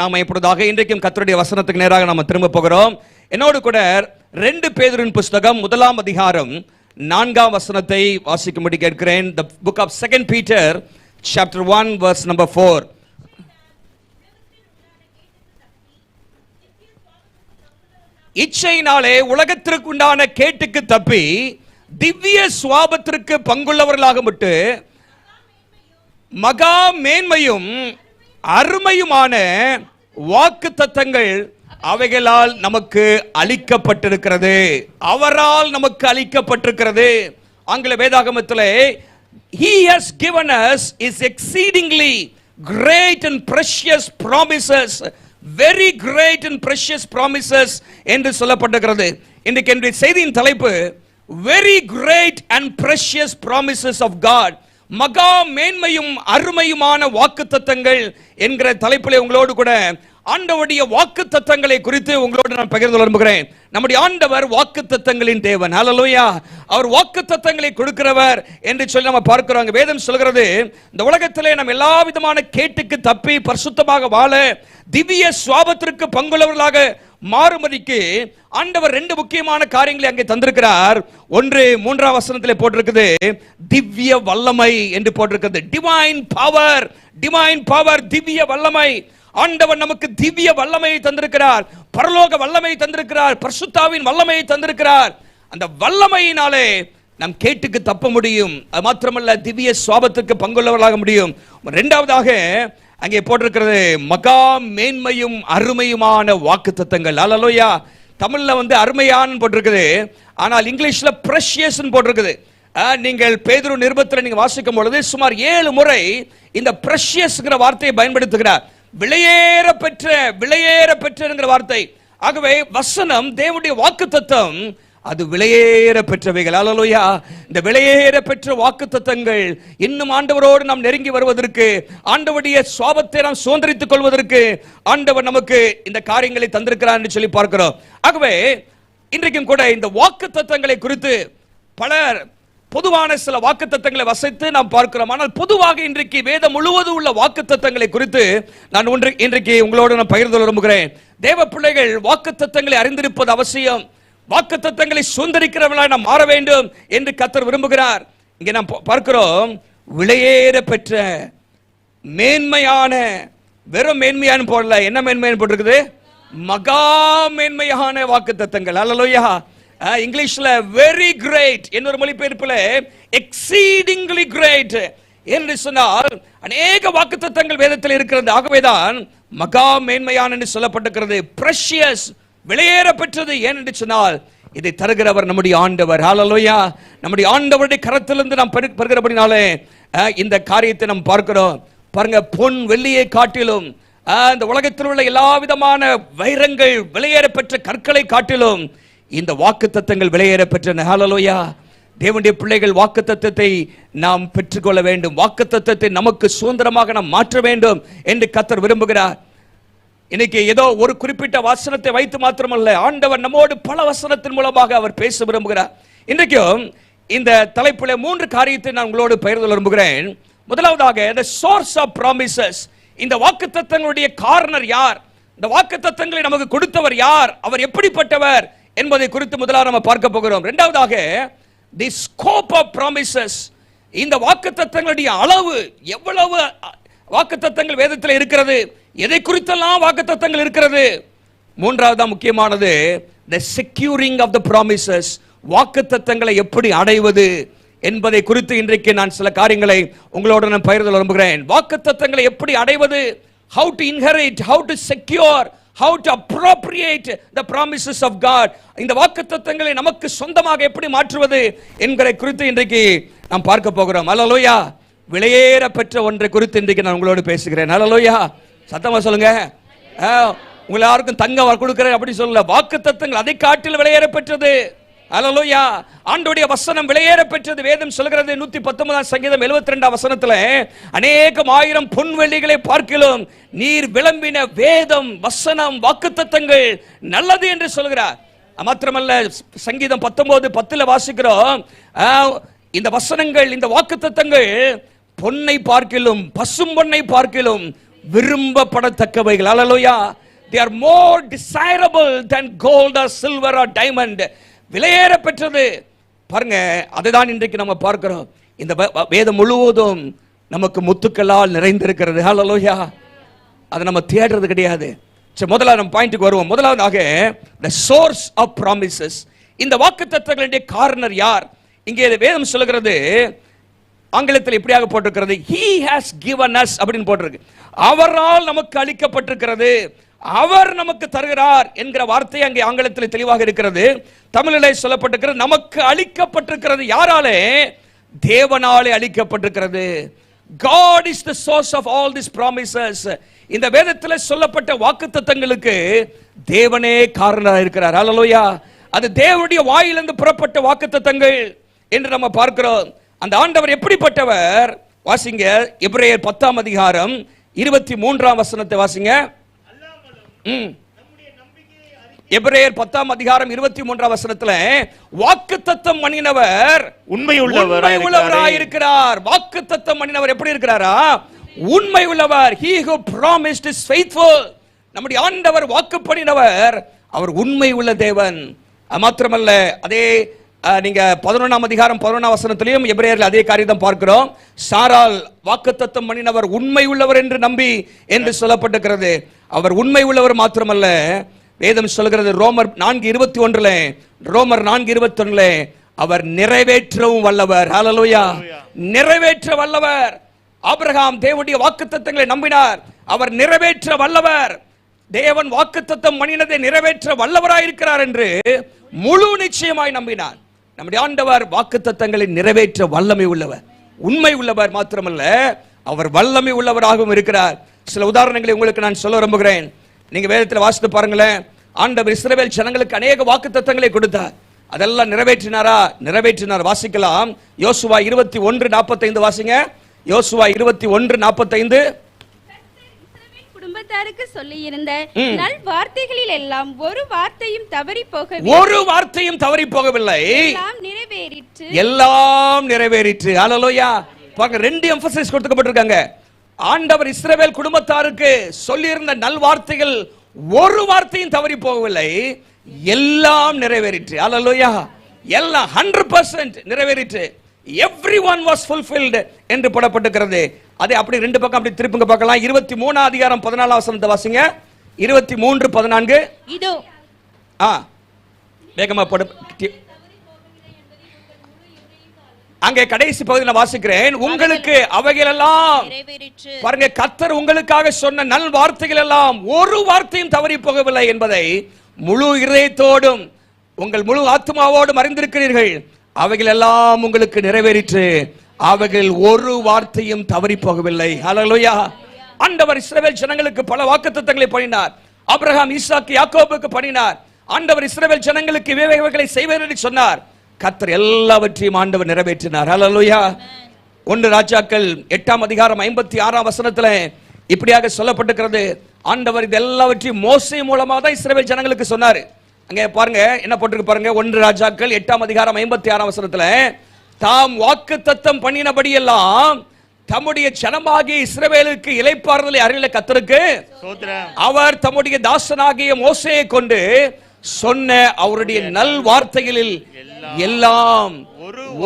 நாம இப்பொழுதாக இன்றைக்கும் கர்த்தருடைய வசனத்துக்கு நேராக நாம திரும்ப போகிறோம். என்னோடு கூட 2 பேதுருவின் புஸ்தகம் 1ஆம் அதிகாரம் 4ஆம் வசனத்தை வாசிக்கும்படி கேட்கிறேன். The book of 2 Peter chapter 1 verse number 4. இச்சையினாலே உலகத்திற்கு உண்டான கேட்டுக்கு தப்பி திவ்ய சுவாபத்திற்கு பங்குள்ளவர்களாக விட்டு மகா மேன்மையும் அருமையுமான வாக்கு தத்தங்கள் அவைகளால் நமக்கு அளிக்கப்பட்டிருக்கிறது. அவரால் நமக்கு அளிக்கப்பட்டிருக்கிறது. ஆங்கில வேதாகமத்திலே he has given us his exceedingly great and precious promises, very great and precious promises என்று சொல்லப்பட்டிருக்கிறது. இன்றைக்கு என்னுடைய செய்தியின் தலைப்பு very great and precious promises of God. மகா மேன்மையும் அருமையுமான வாக்குத்தத்தங்கள் என்கிற தலைப்பிலே உங்களோடு கூட ஆண்டவருடைய வாக்குத்தத்தங்களை குறித்து உங்களோடு நான் பகிர்ந்து விரும்புகிறேன். நம்முடைய ஆண்டவர் வாக்குத்தத்தங்களின் தேவன். ஹல்லேலூயா. அவர் வாக்குத்தத்தங்களை கொடுக்கிறவர் என்று சொல்லி நம்ம பார்க்கிறோம். வேதம் சொல்கிறது, இந்த உலகத்திலே நம்ம எல்லா விதமான கேட்டுக்கு தப்பி பரிசுத்தமாக வாழ திவ்ய சுவாபத்திற்கு பங்குள்ளவர்களாக மாறுமதிக்கு ஆண்டவர் 2 முக்கியமான காரியங்களை அங்கே தந்திருக்கிறார். ஒன்று 3ஆம் வசனத்திலே போட்டிருக்குது, திவ்ய வல்லமை என்று போட்டிருக்கிறது. டிவைன் பவர், டிவைன் பவர், திவ்ய வல்லமை. ஆண்டவர் நமக்கு திவ்ய வல்லமையை தந்திருக்கிறார், பரலோக வல்லமையை தந்திருக்கிறார், பரிசுத்தாவின் வல்லமையை தந்திருக்கிறார். அந்த வல்லமையினாலே நாம் கேட்டுக்கு தப்ப முடியும். அது மாத்திரமல்ல, திவ்ய சுவாபத்துக்கு பங்குள்ளவர்களாக முடியும். இரண்டாவதாக அங்கே போட்டிருக்கிறது மகா மேன்மையும் அருமையுமான வாக்குத்தத்தங்கள். ஹல்லேலூயா. தமிழ்ல அருமையான்னு போட்டிருக்குது, ஆனால் இங்கிலீஷ்ல பிரஷியஸ் போட்டிருக்குது. நீங்கள் பேதுரு நிருபத்தில் நீங்க வாசிக்கும் பொழுது சுமார் 7 முறை இந்த பிரஷியஸ்ங்கிற வார்த்தையை பயன்படுத்துகிறார். விலையேற பெற்ற, விலையேற பெற்ற வார்த்தை. ஆகவே வசனம், தேவனுடைய வாக்குத்தத்தம், அது விலையேற பெற்றவைகள். ஹல்லேலூயா. இந்த விலையேற பெற்ற வாக்குத்தத்தங்கள் இன்னும் ஆண்டவரோடு நாம் நெருங்கி வருவதற்கு, ஆண்டவருடைய சுவாபத்தை நாம் சுதந்திரித்துக் கொள்வதற்கு ஆண்டவர் நமக்கு இந்த காரியங்களை தந்திருக்கிறார் என்று சொல்லி பார்க்கிறோம். ஆகவே இன்றைக்கும் கூட இந்த வாக்குத்தத்தங்களை குறித்து பலர் பொதுவான சில வாக்குத்தத்தங்களை வசைத்து நாம் பார்க்கிறோம். ஆனால் பொதுவாக இன்றைக்கு வேதம் முழுவதும் உள்ள வாக்குத்தத்தங்களை குறித்து நான் இன்றைக்கு உங்களோடு நான் பகிர்ந்து விரும்புகிறேன். தேவ பிள்ளைகள் வாக்குத்தத்தங்களை அறிந்திருப்பது அவசியம். வாக்குத்தத்தங்களை சுதந்திரிக்கிறவர்களாக நாம் மாற வேண்டும் என்று கர்த்தர் விரும்புகிறார். இங்கே நாம் பார்க்கிறோம், விலையேற பெற்ற மேன்மையான, வெறும் மேன்மையான போடல, என்ன மேன்மையான போட்டிருக்குது, மகா மேன்மையான வாக்குத்தத்தங்கள். ஹல்லேலூயா. இங்கிலீஷ்ல வெரி கிரேட், இன்னொரு மொழிபெயர்ப்புல எக்ஸீடிங்லி கிரேட் என்று சொன்னால் அநேக வாக்குத்தத்தங்கள் வேதத்தில் இருக்கிறது. ஆகவேதான் மகா மேன்மையான என்று சொல்லப்பட்டிருக்கிறது. பிரஷியஸ், விலையேற பெற்றது. ஏன் என்று சொன்னால் இதை தருகிறவர் நம்முடைய ஆண்டவர். ஹல்லேலூயா. நம்முடைய ஆண்டவருடைய கரத்திலிருந்து நாம் பெறுகிறபடினாலே இந்த காரியத்தை நாம் பார்க்கிறோம். பாருங்க, பொன் வெள்ளியை காட்டிலும், இந்த உலகத்தில் உள்ள எல்லா விதமான வைரங்கள், விலையேற பெற்ற கற்களை காட்டிலும் இந்த வாக்குத்தத்தங்கள் விலையேற பெற்றன. ஹல்லேலூயா. தேவனுடைய பிள்ளைகள் வாக்குத்தத்தத்தை நாம் பெற்றுக்கொள்ள வேண்டும். வாக்குத்தத்தத்தை நமக்கு சுதந்திரமாக நாம் மாற்ற வேண்டும் என்று கர்த்தர் விரும்புகிறார். இன்னைக்கு ஏதோ ஒரு குறிப்பிட்ட வசனத்தை வைத்து மாத்திரமல்ல, ஆண்டவர் நம்மோடு பல வசனத்தின் மூலமாக அவர் பேச விரும்புகிறார். இன்றைக்கும் இந்த தலைப்பில் 3 காரியத்தை நான் உங்களோடு பகிர்ந்து விரும்புகிறேன். முதலாவதாக, the source of promises. இந்த வாக்குத்தத்தங்களுடைய காரணர் யார், இந்த வாக்குத்தத்தங்களை நமக்கு கொடுத்தவர் யார், அவர் எப்படிப்பட்டவர் என்பதை குறித்து முதலாவது நம்ம பார்க்க போகிறோம். இரண்டாவதாக, the scope of promises. இந்த வாக்குத்தத்தங்களுடைய அளவு, எவ்வளவு வாக்குத்தத்தங்கள் வேதத்தில் இருக்கிறது, எதை குறித்தெல்லாம் வாக்குத்தத்தங்கள் இருக்கிறது. மூன்றாவது முக்கியமானது, the securing of the promises. வாக்குத்தத்தங்களை எப்படி அடைவது என்பதை குறித்து இன்றைக்கு நான் சில காரியங்களை உங்களோடு நான் பகிர்ந்து விரும்புகிறேன். வாக்குத்தத்தங்களை எப்படி அடைவது, how to inherit, how to secure, how to appropriate the promises of God. இந்த வாக்குத்தத்தங்களை நமக்கு சொந்தமாக எப்படி மாற்றுவது என்கிற குறித்து இன்றைக்கு நாம் பார்க்க போகிறோம். ஹல்லேலூயா. விலையேற பெற்ற ஒன்றை குறித்து இன்றைக்கு நான் உங்களோடு பேசுகிறேன். ஹல்லேலூயா. சத்தமா சொல்லுங்க. உங்களை யாருக்கும் தங்கம் கொடுக்கிறேன் அப்படி சொல்லல. வாக்குத்தத்தங்கள் அதை காட்டில் விலையேற பெற்றது. ஹல்லேலூயா. ஆண்டவருடைய வசனம் விலையேற பெற்றது. வேதம் சொல்கிறது 119ஆம் சங்கீதம் 72ஆம் வசனத்துல, அநேகம் ஆயிரம் பொன் வெள்ளிகளை பார்க்கிலும் நீர் விளம்பின வேதம், வசனம், வாக்குத்தத்தங்கள் நல்லது என்று சொல்கிறார். மாத்திரமல்ல, சங்கீதம் 19:10 வாசிக்கிறோம், இந்த வசனங்கள், இந்த வாக்குத்தத்தங்கள் பொன்னை பார்க்கிலும், பசும் பொன்னை பார்க்கிலும் விரும்பப்படத்தக்கவைகள். அல்லேலூயா. they are more desirable than gold or silver or diamond. விலையேற பெற்றது. பாருங்க, அதுதான் இன்றைக்கு நம்ம பார்க்கிறோம். இந்த வேதம் முழுவதும் நமக்கு முத்துக்களால் நிறைந்திருக்கிறது. ஹல்லேலூயா. அதை நம்ம தேடுறது கிடையாது. சரி, முதல்ல நம்ம பாயிண்ட்டுக்கு வருவோம். முதலாவதாக the source of promises. இந்த வாக்குத்தத்தங்களுடைய காரணர் யார்? இங்கே வேதம் சொல்லுகிறது, ஆங்கிலத்தில் இப்படியாக போட்டிருக்கிறது, he has given us அப்படின்னு போட்டிருக்கு. அவரால் நமக்கு அளிக்கப்பட்டிருக்கிறது, அவர் நமக்கு தருகிறார் என்கிற வார்த்தை அங்கே ஆங்கிலத்தில் தெளிவாக இருக்கிறது. தமிழிலே சொல்லப்பட்டிருக்கிறது, நமக்கு அளிக்கப்பட்டிருக்கிறது. யாராலே? தேவனாலே அளிக்கப்பட்டிருக்கிறது. God is the source of all these promises. இந்த வேதத்தில் சொல்லப்பட்ட வாக்குத்தத்தங்களுக்கு தேவனே காரணராக இருக்கிறார். ஹல்லேலூயா. அது தேவனுடைய வாயிலிருந்து புறப்பட்ட வாக்குத்தத்தங்கள் என்று நம்ம பார்க்கிறோம். அந்த ஆண்டவர் எப்படிப்பட்டவர்? வாசிங்க, எபிரேயர் 10ஆம் அதிகாரம் 23ஆம் வசனத்தை வாசிங்க. எபிரேயர் 10ஆம் அதிகாரம் 23ஆம் வசனத்துல வாக்குத்தத்தம் பண்ணினவர் உண்மை உள்ளவராய் இருக்கிறார். வாக்குத்தத்தம் பண்ணினவர் எப்படி இருக்கிறாரா? உண்மை உள்ளவர். he who promised is faithful. நம்முடைய ஆண்டவர் வாக்கு பண்ணினவர், அவர் உண்மை உள்ள தேவன். மாத்திரமல்ல, அதே நீங்க 11ஆம் அதிகாரம் 11ஆம் வசனத்திலையும் எபிரேயர்ல அதே காரியத்தை பார்க்கிறோம். சாரால் வாக்குத்தத்தம் பண்ணினவர் உண்மை உள்ளவர் என்று நம்பி என்று சொல்லப்பட்டிருக்கிறது. அவர் உண்மை உள்ளவர் மாத்திரமல்ல, வேதம் சொல்கிறது ரோமர் 4:21 அவர் நிறைவேற்றவும் வல்லவர். ஹல்லேலூயா. நிறைவேற்ற வல்லவர். ஆபிரகாம் தேவனுடைய வாக்குத்தத்தங்களை நம்பினார், அவர் நிறைவேற்ற வல்லவர். தேவன் வாக்குத்தத்தம் பண்ணினதை நிறைவேற்ற வல்லவராயிருக்கிறார் என்று முழு நிச்சயமாய் நம்பினார். நம்முடைய ஆண்டவர் வாக்குத்தத்தங்களை நிறைவேற்ற வல்லமை உள்ளவர், உண்மை உள்ளவர் மாத்திரமல்ல, அவர் வல்லமை உள்ளவராகவும் இருக்கிறார். சில உதாரணங்களை உங்களுக்கு நான் சொல்ல விரும்புகிறேன். நீங்க வேதத்தில் வாசித்து பாருங்களேன். ஆண்டவர் இஸ்ரவேல் ஜனங்களுக்கு அநேக வாக்குத்தத்தங்களை கொடுத்தார். அதெல்லாம் நிறைவேற்றினாரா? நிறைவேற்றினார். வாசிக்கலாம், யோசுவா 21:45 வாசிங்க. யோசுவா 21:45. குடும்பத்தாருக்கு சொல்லி இருந்த நல் வார்த்தைகளில் எல்லாம் ஒரு வார்த்தையும் தவறி போகவில்லை. எல்லாம் நிறைவேறிற்று. ஹல்லேலூயா. பாருங்க, ரெண்டு எம்பசிஸ் கொடுக்கப்பட்டிருக்காங்க. ஆண்டவர் இஸ்ரவேல் குடும்பத்தாருக்கு சொல்லி இருந்த நல் வார்த்தைகள் ஒரு வார்த்தையும் தவறி போகவில்லை, எல்லாம் நிறைவேறிற்று. ஹல்லேலூயா. எல்லாம் 100% நிறைவேறிற்று. everyone was fulfilled என்று போடப்பட்டிருக்கிறது. அதே அப்படி ரெண்டு பக்கம் அப்படி திருப்புங்க பார்க்கலாம். 23ஆம் அதிகாரம் 14ஆம் வசனத்தை வாசிங்க. 23:14. இதோ வேகமா போடு. அங்கே கடைசி பகுதியில் வாசிக்கிறேன், உங்களுக்கு அவைகள் எல்லாம் பாருங்க, கர்த்தர் உங்களுக்காக சொன்ன நல் வார்த்தைகள் எல்லாம் ஒரு வார்த்தையும் தவறி போகவில்லை என்பதை முழு இதயத்தோடும் உங்கள் முழு ஆத்மாவோடும் அறிந்திருக்கிறீர்கள். அவைகள் எல்லாம் உங்களுக்கு நிறைவேறிற்று, அவைகள் ஒரு வார்த்தையும் தவறி போகவில்லை. ஹல்லேலூயா. ஆண்டவர் இஸ்ரவேல் ஜனங்களுக்கு பல வாக்குத்தத்தங்களை பண்ணினார். ஆபிரகாம், ஈசாக்கு, யாக்கோபுக்கு பண்ணினார். ஆண்டவர் இஸ்ரவேல் ஜனங்களுக்கு இவைகளை செய்வார் என்று சொன்னார். கர்த்தர் எல்லாவற்றையும் ஆண்டவர் நிறைவேற்றினார். ஹல்லேலூயா. 1 ராஜாக்கள் 8ஆம் அதிகாரம் 56ஆம் வசனத்துல இப்படியாக சொல்லப்பட்டிருக்கிறது, ஆண்டவர் இது எல்லாவற்றையும் மோசே மூலமா தான் இஸ்ரவேல் ஜனங்களுக்கு சொன்னார். அங்கே பாருங்க என்ன போட்டிருக்கு பாருங்க. 1 ராஜாக்கள் 8ஆம் அதிகாரம் 56ஆம் வசனத்துல, தாம் வாக்குத்தத்தம் பண்ணினபடி எல்லாம் தம்முடைய ஜனமாகிய இஸ்ரவேலுக்கு இளைப்பாறுதலை அருளின கர்த்தருக்கு அவர் தம்முடைய தாசனாகிய மோசேயை கொண்டு சொன்ன அவருடைய நல் வார்த்தைகளில் எல்லாம்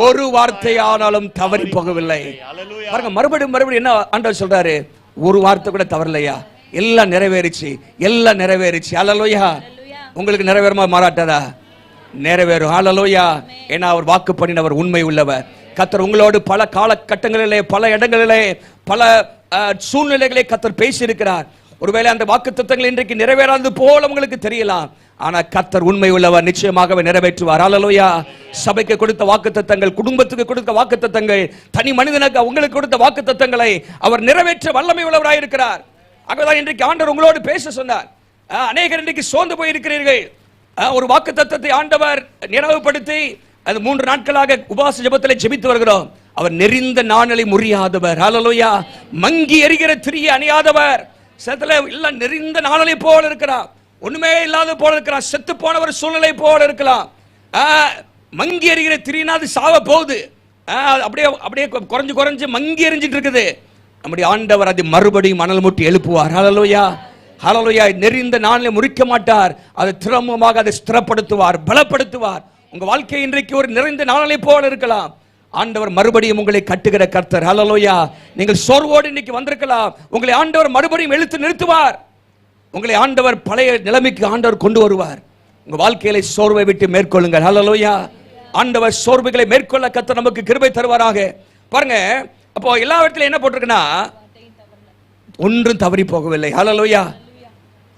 ஒரு வார்த்தையானாலும் தவறி போகவில்லை. பாருங்க, மறுபடியும் என்ன ஆண்டவர் சொல்றாரு? ஒரு வார்த்தை கூட தவறலையா, எல்லாம் நிறைவேறிச்சு, எல்லாம் நிறைவேறிச்சு. ஹல்லேலூயா. உங்களுக்கு நிறைவேறுமா மாறாட்டதா? நிறைவேறும். ஹல்லேலூயா. ஏன்னா அவர் வாக்கு பண்ணினவர் உண்மை உள்ளவர். கர்த்தர் உங்களோடு பல காலகட்டங்களிலே, பல இடங்களிலே, பல சூழ்நிலைகளை கர்த்தர் பேசி இருக்கிறார். ஒருவேளை அந்த வாக்குத்தத்தங்கள் இன்றைக்கு நிறைவேறாதது போல உங்களுக்கு தெரியலாம், ஆனா கர்த்தர் உண்மை உள்ளவர், நிச்சயமாகவே நிறைவேற்றுவார். ஹல்லேலூயா. சபைக்கு கொடுத்த வாக்குத்தத்தங்கள், குடும்பத்துக்கு கொடுத்த வாக்குத்தத்தங்கள், தனி மனிதனுக்கு உங்களுக்கு கொடுத்த வாக்குத்தத்தங்களை அவர் நிறைவேற்ற வல்லமை உள்ளவராய் இருக்கிறார். ஆகவேதான் இன்றைக்கு ஆண்டவர் உங்களோடு பேச சொன்னார். அநேகர் இன்றைக்கு சோர்ந்து போயிருக்கிறீர்கள். ஒரு வாக்குத்தத்தத்தை ஆண்டவர் நினைவுபடுத்தி அது 3 நாட்களாக உபவாச ஜெபத்திலே ஜெபித்து வருகிறோம். அவர் நெறிந்த நாணலை முறியாதவர். ஹல்லேலூயா. மங்கி எரிகிற திரியை அணியாதவர். சிலத்துல எல்லாம் நெறிந்த நாணலை போல இருக்கிறார், ஒண்ணுமே இல்லாத போல இருக்கிறார், செத்து போனவர் சூழ்நிலை போல இருக்கலாம். மங்கி எரிகிற திரினா அது சாவ போகுது, அப்படியே அப்படியே குறைஞ்சு மங்கி எரிஞ்சிட்டு இருக்குது. நம்முடைய ஆண்டவர் அதை மறுபடியும் மணல் மூட்டி எழுப்புவார். ஹல்லேலூயா, ஹல்லேலூயா. நெறிந்த நாளிலே முறிக்க மாட்டார், அதை திறமமாக அதை ஸ்திரப்படுத்துவார், பலப்படுத்துவார். உங்க வாழ்க்கை இன்றைக்கு ஒரு நிறைந்த நாளை போல இருக்கலாம். ஆண்டவர் மறுபடியும் உங்களை கட்டுகிற கர்த்தர். ஹல்லேலூயா. நீங்கள் சோர்வோடு இன்னைக்கு வந்திருக்கலாம், உங்களை ஆண்டவர் மறுபடியும் இழுத்து நிறுத்துவார். உங்களை ஆண்டவர் பழைய நிலைமைக்கு ஆண்டவர் கொண்டு வருவார். உங்க வாழ்க்கையில சோர்வை விட்டு மேற்கொள்ளுங்கள். ஹல்லேலூயா. ஆண்டவர் சோர்வுகளை மேற்கொள்ள கர்த்தர் நமக்கு கிருபை தருவாராக. பாருங்க, அப்போ எல்லா இடத்துல என்ன போட்டிருக்குன்னா, ஒன்றும் தவறி போகவில்லை. ஹல்லேலூயா.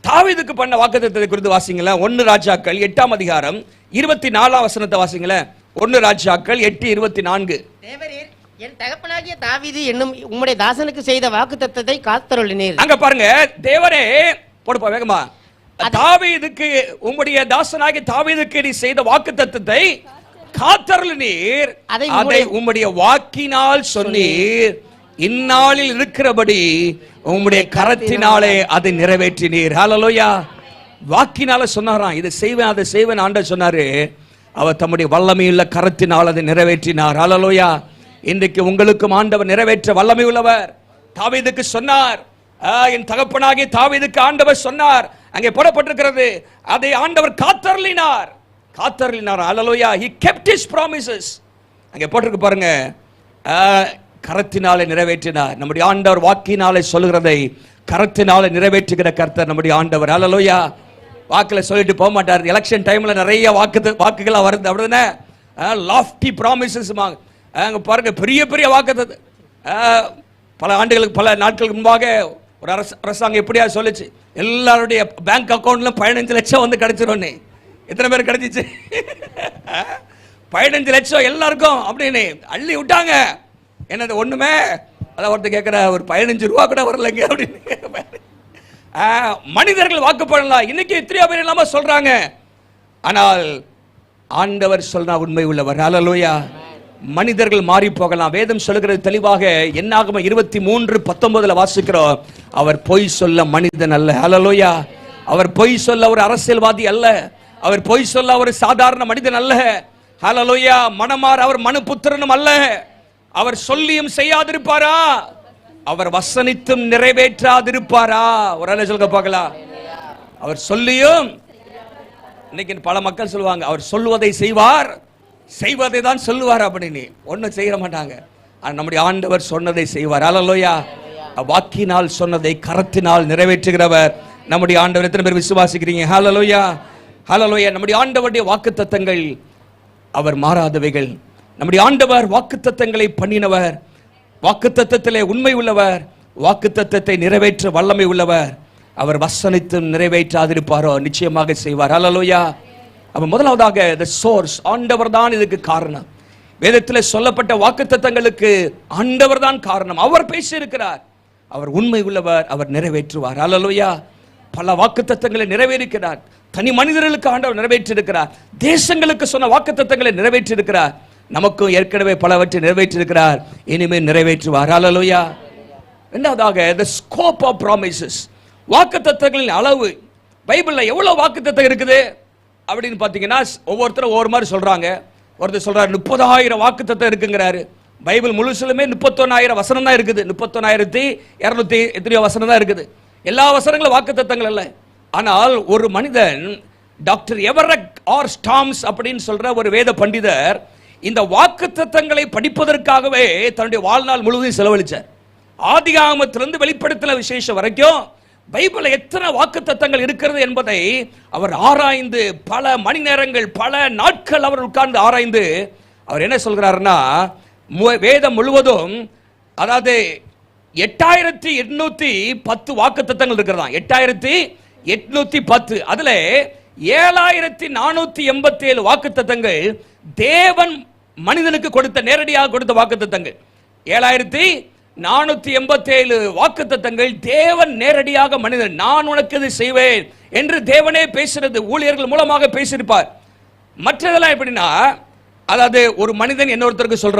தாவீதுக்கு பண்ண வாக்குத்தத்தத்தை குறித்து வாசிங்களேன். 1 ராஜாக்கள் 8ஆம் அதிகாரம் 24ஆம் வசனத்தை வாசிங்களேன். 1 ராஜாக்கள் 8:24. தேவரீர் என் தகப்பனாகிய தாவீது என்னும் உம்முடைய தாசனுக்கு செய்த வாக்குத்தத்தத்தை காத்தருளினீர். அங்க பாருங்க, தேவரே போடுப்பா வேகமா. தாவீதுக்கு உம்முடைய தாசனாகிய தாவீதுக்கு நீ செய்த வாக்குத்தத்தத்தை காத்தருளினீர், அதை உம்முடைய வாக்கினால் சொன்னீர், இந்நாளில் இருக்கிறபடி உம்முடைய கரத்தினாலே அதை நிறைவேற்றினீர். ஹல்லேலூயா. வாக்கினால சொன்னாராம், இதை செய்வேன் அதை செய்வேன் ஆண்டவர் சொன்னாரு. அவர் தம்முடைய வல்லமையுள்ள கரத்தினால் அதை நிறைவேற்றினார். ஹல்லேலூயா. இன்றைக்கு உங்களுக்கும் ஆண்டவர் நிறைவேற்ற வல்லமை உள்ளவர். தாவீதுக்கு சொன்னார், என் தகப்பனாகிய தாவீதுக்கு ஆண்டவர் சொன்னார், அங்கே போடப்பட்டிருக்கிறது, அதை ஆண்டவர் காத்தருளினார். காத்தருளினார். ஹல்லேலூயா. he kept his promises. அங்கே போட்டிருக்கு பாருங்க, கரத்தினாலே நிறைவேற்றினார். நம்முடைய ஆண்டவர் வாக்கினாலே சொல்லுகிறதை கரத்தினாலே நிறைவேற்றுகிற கர்த்தர் நம்முடைய ஆண்டவர். ஹல்லேலூயா. வாக்குல சொல்லிட்டு போக மாட்டார். எலெக்ஷன் டைம்ல நிறைய வாக்குகளா வருது, அப்படிதானே? Lofty promises. அங்க பாருங்க, பெரிய பெரிய வாக்குத்தத்தம். பல ஆண்டுகளுக்கு பல நாட்களுக்கு முன்பாக ஒரு அரசாங்கம் எப்படியா சொல்லுச்சு, எல்லாருடைய பேங்க் அக்கௌண்ட்ல 15 லட்சம் வந்து கிடைச்சிரும். எத்தனை பேர் கிடைச்சிச்சு? 15 லட்சம் எல்லாருக்கும் அப்படின்னு அள்ளி விட்டாங்க. என்னது ஒண்ணுமே? அதான் ஒருத்தர் கேட்கிற, ஒரு 15 ரூபா கூட வரலங்க அப்படின்னு. மனிதர்கள் வாக்கு பண்ணலாம், இன்னைக்கு எத்தனையோ பேர் இல்லாம சொல்றாங்க. ஆனால் ஆண்டவர் சொல்றா உண்மை உள்ளவர். ஹல்லேலூயா. மனிதர்கள் மாறி போகலாம். வேதம் சொல்லுகிறது தெளிவாக. என்னாகமம் 23:19 வாசிக்கிறோம், அவர் பொய் சொல்ல மனிதன் அல்ல. ஹல்லேலூயா. அவர் பொய் சொல்ல ஒரு அரசியல்வாதி அல்ல, அவர் பொய் சொல்ல ஒரு சாதாரண மனிதன் அல்ல. ஹல்லேலூயா. மனமார் அவர் மனுபுத்திரனும் அல்ல. அவர் சொல்லியும் செய்யாதிருப்பாரா? அவர் வசனித்தும் நிறைவேற்றாதிருப்பாரா? ஒரு ஆளை சொல்லுங்க பார்க்கலாம். அவர் சொல்லியும், இன்னைக்கு பல மக்கள் சொல்லுவாங்க, அவர் சொல்லுவதை செய்வார், செய்வதை தான் சொல்லுவார் அப்படின்னு. ஒன்னும் செய்ய மாட்டாங்க. நம்முடைய ஆண்டவர் சொன்னதை செய்வார். ஹல்லேலூயா. வாக்கினால் சொன்னதை கரத்தினால் நிறைவேற்றுகிறவர் நம்முடைய ஆண்டவர். எத்தனை பேர் விசுவாசிக்கிறீங்க? ஹல்லேலூயா, ஹல்லேலூயா. நம்முடைய ஆண்டவருடைய வாக்குத்தத்தங்கள் அவர் மாறாதவைகள். நம்முடைய ஆண்டவர் வாக்குத்தத்தங்களை பண்ணினவர், வாக்குத்தத்தத்திலே உண்மை உள்ளவர், வாக்குத்தத்தத்தை நிறைவேற்ற வல்லமை உள்ளவர். அவர் வசனித்தும் நிறைவேற்றாதிருப்பாரோ? நிச்சயமாக செய்வார். ஹல்லேலூயா. அப்ப முதலாவதாக the source, ஆண்டவர் தான் இதுக்கு காரணம். வேதத்தில் சொல்லப்பட்ட வாக்குத்தத்தங்களுக்கு ஆண்டவர் தான் காரணம். அவர் பேசியிருக்கிறார், அவர் உண்மை உள்ளவர், அவர் நிறைவேற்றுவார். ஹல்லேலூயா. பல வாக்குத்தத்தங்களை நிறைவேற்றிருக்கிறார். தனி மனிதர்களுக்கு ஆண்டவர் நிறைவேற்றியிருக்கிறார். தேசங்களுக்கு சொன்ன வாக்குத்தத்தங்களை நிறைவேற்றியிருக்கிறார். நமக்கும் ஏற்கனவே பலவற்றை நிறைவேற்றியிருக்கிறார், இனிமேல் நிறைவேற்றுவார். ஹல்லேலூயா. இரண்டாவதாக the scope of promises, வாக்குத்தத்தங்களின் அளவு. பைபிள்ல எவ்வளவு வாக்குத்தத்தம் இருக்குது அப்படின்னு பார்த்தீங்கன்னா, ஒவ்வொருத்தரும் ஒவ்வொரு மாதிரி சொல்றாங்க. ஒருத்தர் சொல்றாரு 30,000 வாக்குத்தத்தம் இருக்குங்கிறாரு. பைபிள் முழுசுலுமே 31,000 வசனம் தான் இருக்குது. 31,200 எத்தனையோ வசனம் தான் இருக்குது. எல்லா வசனங்களும் வாக்குத்தத்தங்கள் அல்ல. ஆனால் ஒரு மனிதன், டாக்டர் எவரட் ஆர் ஸ்டாம்ஸ் அப்படின்னு சொல்ற ஒரு வேத பண்டிதர், இந்த வாக்குத்தத்தங்களை படிப்பதற்காகவே தன்னுடைய வாழ்நாள் முழுவதும் செலவழிச்சார். ஆதியாகமத்திலிருந்து வெளிப்படுத்தின விசேஷம் வரைக்கும் பைபிள்ல எத்தனை வாக்குத்தத்தங்கள் இருக்கிறது என்பதை அவர் ஆராய்ந்து, பல மணி நேரங்கள் பல நாட்கள் அவர் உட்கார்ந்து ஆராய்ந்து, அவர் என்ன சொல்கிறாருன்னா, வேதம் முழுவதும் அதாவது 8,810 வாக்குத்தத்தங்கள் இருக்கிறதா. 8,810. அதுல 7,487 வாக்குத்தத்தங்கள் தேவன் மனிதனுக்கு கொடுத்த, நேரடியாக கொடுத்த வாக்குத்தத்தங்கள். 7,487 வாக்குத்தத்தங்கள் தேவன் நேரடியாக மனிதன், நான் உனக்கு இது செய்வேன் என்று தேவனே பேசுறது, ஊழியர்கள் மூலமாக பேசியிருப்பார். மற்றதெல்லாம் எப்படின்னா, அதாவது ஒரு மனிதன் இன்னொருத்தருக்கு சொல்ற